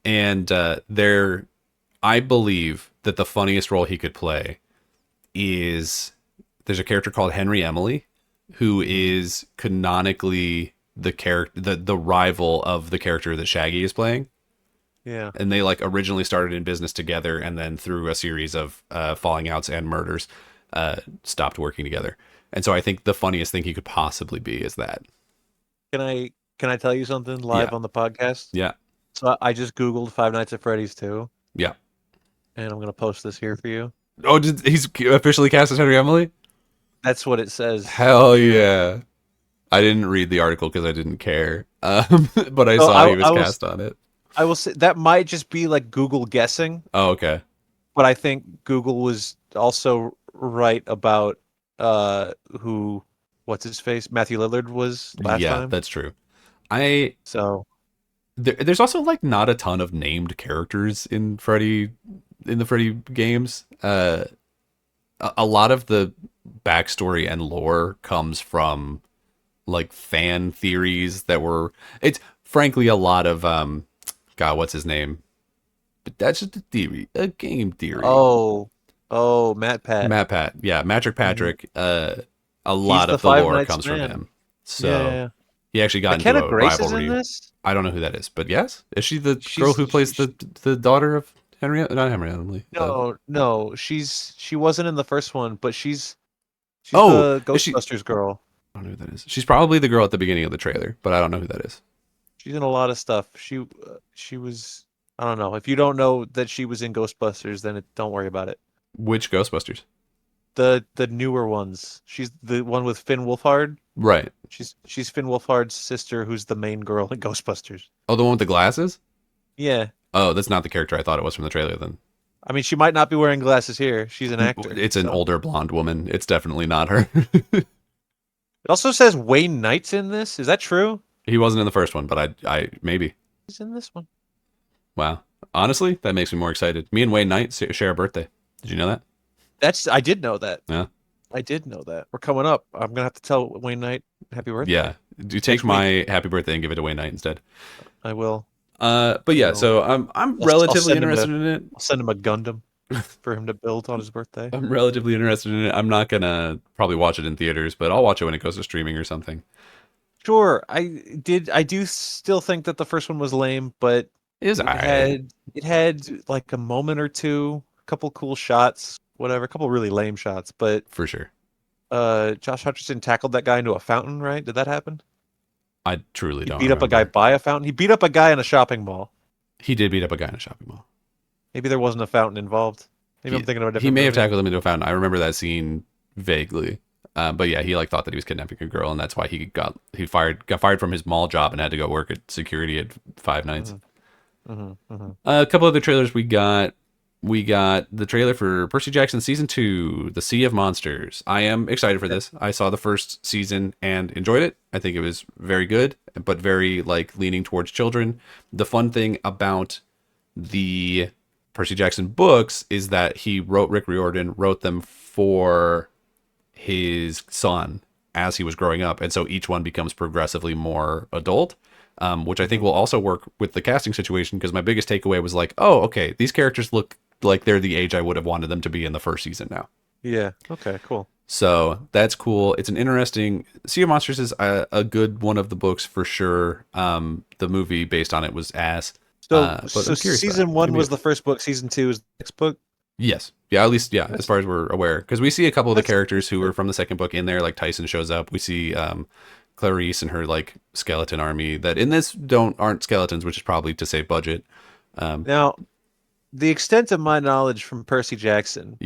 And I believe that the funniest role he could play is there's a character called Henry Emily, who is canonically the rival of the character that Shaggy is playing. Yeah. And they like originally started in business together, and then through a series of falling outs and murders, stopped working together. And so I think the funniest thing he could possibly be is that. Can I tell you something live Yeah. on the podcast? Yeah. So I just Googled Five Nights at Freddy's 2, Yeah. and I'm gonna post this here for you. Oh, he's officially cast as Henry Emily? That's what it says. Hell yeah. I didn't read the article because I didn't care. But I So saw he was cast on it. I will say that might just be like Google guessing, Oh, okay. but I think Google was also right about who what's his face Matthew Lillard was last Yeah, time. that's true. I So there's also like not a ton of named characters in the Freddy games. A lot of the backstory and lore comes from like fan theories that were. It's frankly a lot of God, what's his name? But that's just a theory, a game theory. oh, Matt Pat. Matt Pat, yeah, Magic Patrick. A He's lot the of the Five lore Nights comes from man. him. So Yeah. he actually got into McKenna a Grace is rivalry. in this? I don't know who that is, but yes, is she the She's girl who plays she- the daughter of Henry? Not Henry Emily. No, she wasn't in the first one, but she's Oh, the is she? Ghostbusters girl. I don't know who that is. She's probably the girl at the beginning of the trailer, but I don't know who that is. She's in a lot of stuff. She was I don't know. If you don't know that she was in Ghostbusters, then don't worry about it. Which Ghostbusters? The newer ones. She's the one with Finn Wolfhard. Right. She's Finn Wolfhard's sister, who's the main girl in Ghostbusters. Oh, the one with the glasses? Yeah. Oh, that's not the character I thought it was from the trailer then. I mean, she might not be wearing glasses here. She's an actor. It's an so. older blonde woman. It's definitely not her. It also says Wayne Knight's in this. Is that true? He wasn't in the first one, but I maybe. He's in this one. Wow. Honestly, that makes me more excited. Me and Wayne Knight share a birthday. Did you know that? I did know that. Yeah. I did know that. We're coming up. I'm gonna have to tell Wayne Knight happy birthday. Yeah. Do you take my happy birthday and give it to Wayne Knight instead? I will. But yeah, so I'm relatively interested in it. I'll send him a Gundam for him to build on his birthday. I'm relatively interested in it. I'm not gonna probably watch it in theaters, but I'll watch it when it goes to streaming or something. Sure, I do still think that the first one was lame, but it had like a moment or two, a couple cool shots, whatever, a couple really lame shots, but for sure. Josh Hutcherson tackled that guy into a fountain, right? Did that happen? I truly don't. He beat up a guy by a fountain. He beat up a guy in a shopping mall. He did beat up a guy in a shopping mall. Maybe there wasn't a fountain involved. Maybe I'm thinking of a different. He may have movie. tackled him into a fountain. I remember that scene vaguely. But yeah, he like thought that he was kidnapping a girl, and that's why he got fired from his mall job and had to go work at security at Five Nights. A couple other trailers we got. We got the trailer for Percy Jackson Season 2, The Sea of Monsters. I am excited for this. I saw the first season and enjoyed it. I think it was very good, but very like leaning towards children. The fun thing about the Percy Jackson books is that Rick Riordan wrote them for his son as he was growing up. And so each one becomes progressively more adult. Which I think will also work with the casting situation, because my biggest takeaway was like, oh, okay, these characters look like they're the age I would have wanted them to be in the first season now. Yeah. Okay. Cool. So that's cool. It's an interesting. Sea of Monsters is a good one of the books for sure. The movie based on it was ass. So season 1 was the first book. Season 2 is the next book. Yes. Yeah. At least as far as we're aware, because we see a couple of the characters who were from the second book in there. Like Tyson shows up. We see Clarice and her like skeleton army that in this aren't skeletons, which is probably to save budget. Now, the extent of my knowledge from Percy Jackson,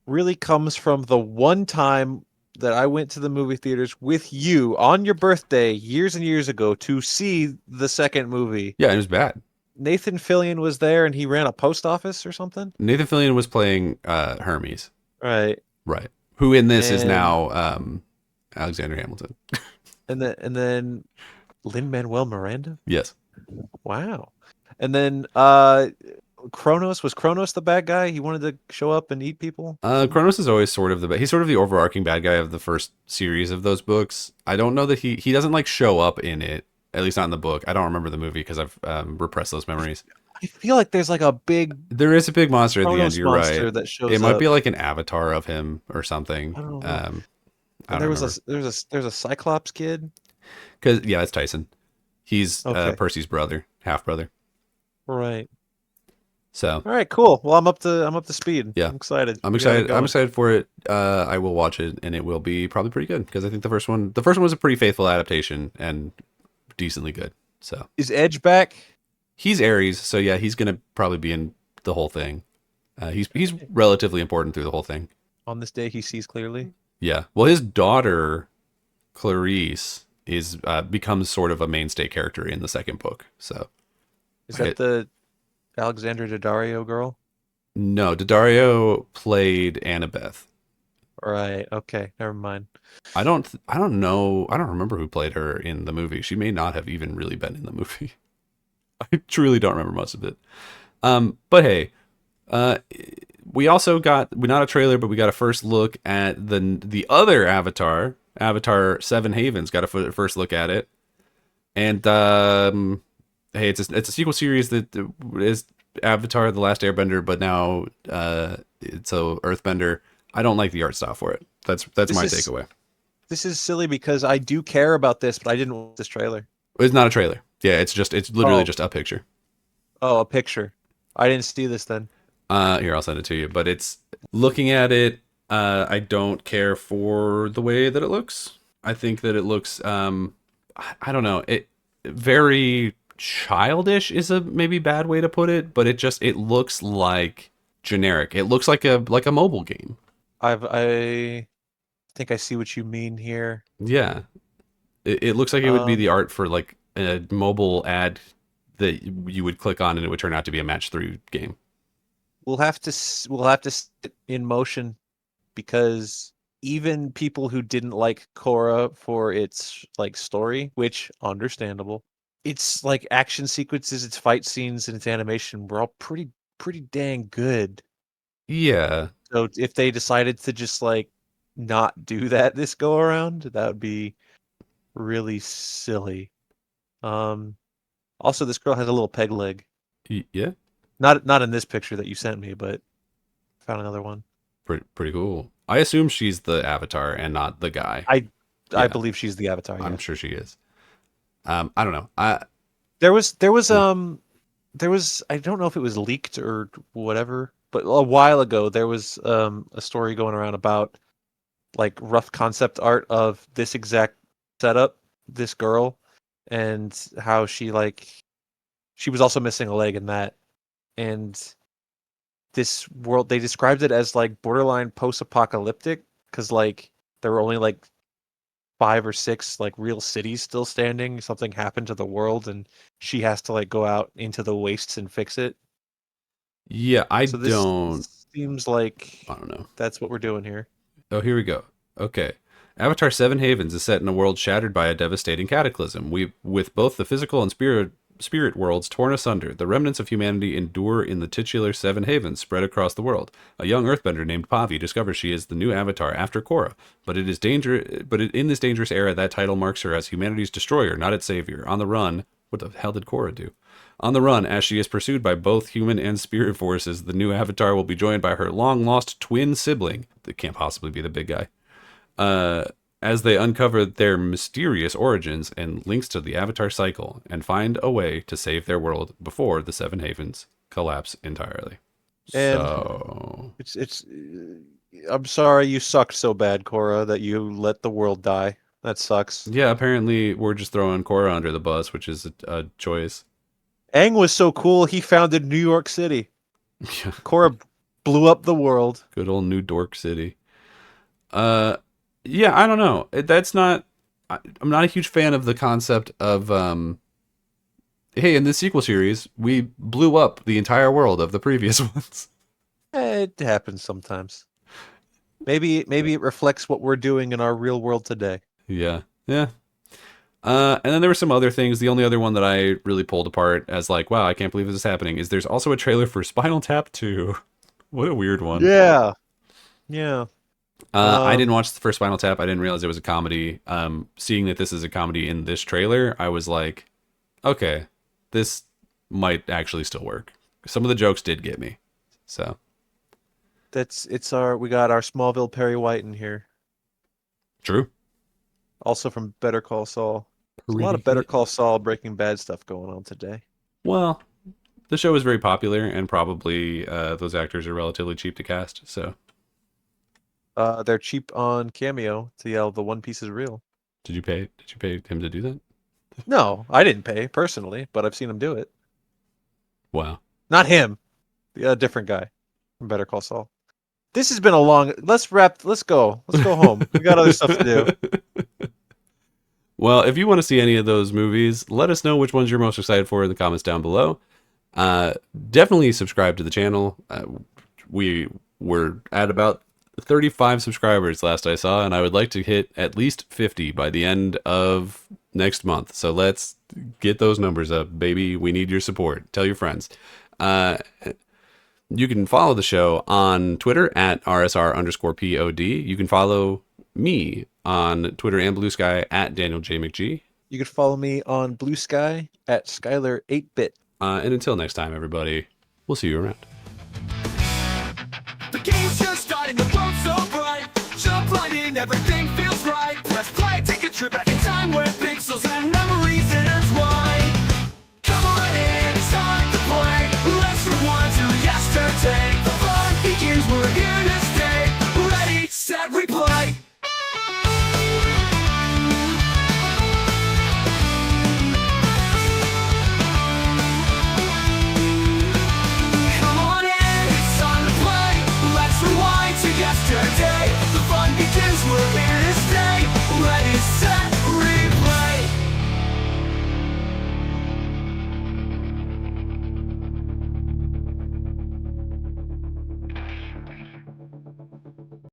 really comes from the one time that I went to the movie theaters with you on your birthday years and years ago to see the second movie. Yeah, it was bad. Nathan Fillion was there, and he ran a post office or something. Nathan Fillion was playing Hermes. Right. Who in this is now Alexander Hamilton. And then Lin-Manuel Miranda? Yes. Wow. And then Kronos, was Kronos the bad guy? He wanted to show up and eat people? Kronos is always sort of he's sort of the overarching bad guy of the first series of those books. I don't know that he doesn't like show up in it, at least not in the book. I don't remember the movie because I've repressed those memories. I feel like there's like a big There is a big monster at the end. Kronos You're right. monster that It shows might up. be like an avatar of him or something. I don't know. I And don't remember. there's a Cyclops kid. Because yeah, it's Tyson. He's Okay, Percy's brother, half brother. right. So All right, cool. Well, I'm up to speed. yeah, I'm excited. I'm We got it excited. I'm going. excited for it. I will watch it, and it will be probably pretty good because I think the first one was a pretty faithful adaptation and decently good. So Is Edge back? he's Ares, so yeah, he's gonna probably be in the whole thing. He's relatively important through the whole thing. On this day, he sees clearly. Yeah. Well, his daughter Clarice is becomes sort of a mainstay character in the second book. So Is I, that the Alexandra Daddario girl? no, Daddario played Annabeth. Right. Okay. Never mind. I don't know. I don't remember who played her in the movie. She may not have even really been in the movie. I truly don't remember much of it. But hey, uh, we not a trailer, but we got a first look at the other Avatar, Avatar Seven Havens. Got a first look at it, and hey, it's a sequel series that is Avatar: The Last Airbender, but now it's a Earthbender. I don't like the art style for it. That's This my is takeaway. this is silly because I do care about this, but I didn't watch this trailer. It's not a trailer. Yeah, it's literally Oh, just a picture. oh, a picture. I didn't see this then. Here, I'll send it to you. But it's looking at it. I don't care for the way that it looks. I think that it looks. I don't know. It very childish is a maybe bad way to put it, but it looks like generic. It looks like a mobile game. I think I see what you mean here. Yeah, it looks like it would be the Um, art for like a mobile ad that you would click on and it would turn out to be a match 3 game. we'll have to sit in motion because even people who didn't like Korra for its like story, which understandable, its like action sequences, its fight scenes, and its animation were all pretty dang good. Yeah, So if they decided to just like not do that this go around, that would be really silly. Um, Also, this girl has a little peg leg. yeah, Not in this picture that you sent me, but found another one. pretty cool. I assume she's the avatar and not the guy. I I Yeah, believe she's the Avatar. I'm Yeah. sure she is. I don't know. There was Hmm. there was I don't know if it was leaked or whatever, but a while ago there was a story going around about like rough concept art of this exact setup, this girl, and how she was also missing a leg in that. And this world they described it as like borderline post-apocalyptic because like there were only like 5 or 6 like real cities still standing. Something happened to the world, and she has to like go out into the wastes and fix it. Yeah, So this I seems like don't know. that's what we're doing here. Oh, here we go. Okay. Avatar Seven Havens is set in a world shattered by a devastating cataclysm. With both the physical and spirit worlds torn asunder, the remnants of humanity endure in the titular Seven Havens spread across the world. A young earthbender named Pavi discovers she is the new Avatar after Korra, in this dangerous era, that title marks her as humanity's destroyer, not its savior. On the run, what the hell did Korra do? On the run, as she is pursued by both human and spirit forces, the new Avatar will be joined by her long lost twin sibling, that can't possibly be the big guy, uh, as they uncover their mysterious origins and links to the Avatar cycle and find a way to save their world before the Seven Havens collapse entirely. And So, it's I'm sorry you sucked so bad, Cora, that you let the world die. That sucks. yeah, apparently we're just throwing Korra under the bus, which is a choice. Aang was so cool, he founded New York City. Yeah, Cora blew up the world. good old New Dork City. Uh, yeah, I don't know. That's not. I'm not a huge fan of the concept of hey, in this sequel series, we blew up the entire world of the previous ones. It happens sometimes. Maybe it reflects what we're doing in our real world today. Yeah, yeah. And then there were some other things. The only other one that I really pulled apart as like, wow, I can't believe this is happening, is there's also a trailer for Spinal Tap 2. What a weird one. Yeah, yeah. I didn't Um, watch the first Spinal Tap. I didn't realize it was a comedy. Seeing that this is a comedy in this trailer, I was like, okay, this might actually still work. Some of the jokes did get me. So, we got our Smallville Perry White in here, true. also from Better Call Saul. There's a lot of Better Pretty. Call Saul Breaking Bad stuff going on today. Well, the show is very popular, and probably those actors are relatively cheap to cast. So, They're cheap on Cameo to yell the One Piece is real. did you pay? Did you pay him to do that? No, I didn't pay personally, but I've seen him do it. Wow. Not him, the different guy from Better Call Saul. This has been a long. Let's wrap. Let's go. Let's go home. We got other stuff to do. Well, if you want to see any of those movies, let us know which ones you're most excited for in the comments down below. Definitely subscribe to the channel. We were at about 35 subscribers last I saw, and I would like to hit at least 50 by the end of next month. So let's get those numbers up, baby. We need your support. Tell your friends. You can follow the show on Twitter at rsr_pod. You can follow me on Twitter and Blue Sky at Daniel J. McGee. You can follow me on Blue Sky at Skyler 8-bit. And until next time, everybody, we'll see you around. The game's just starting, the world's so bright. Jump right in, everything feels right. Let's play, take a trip back in time where pixels and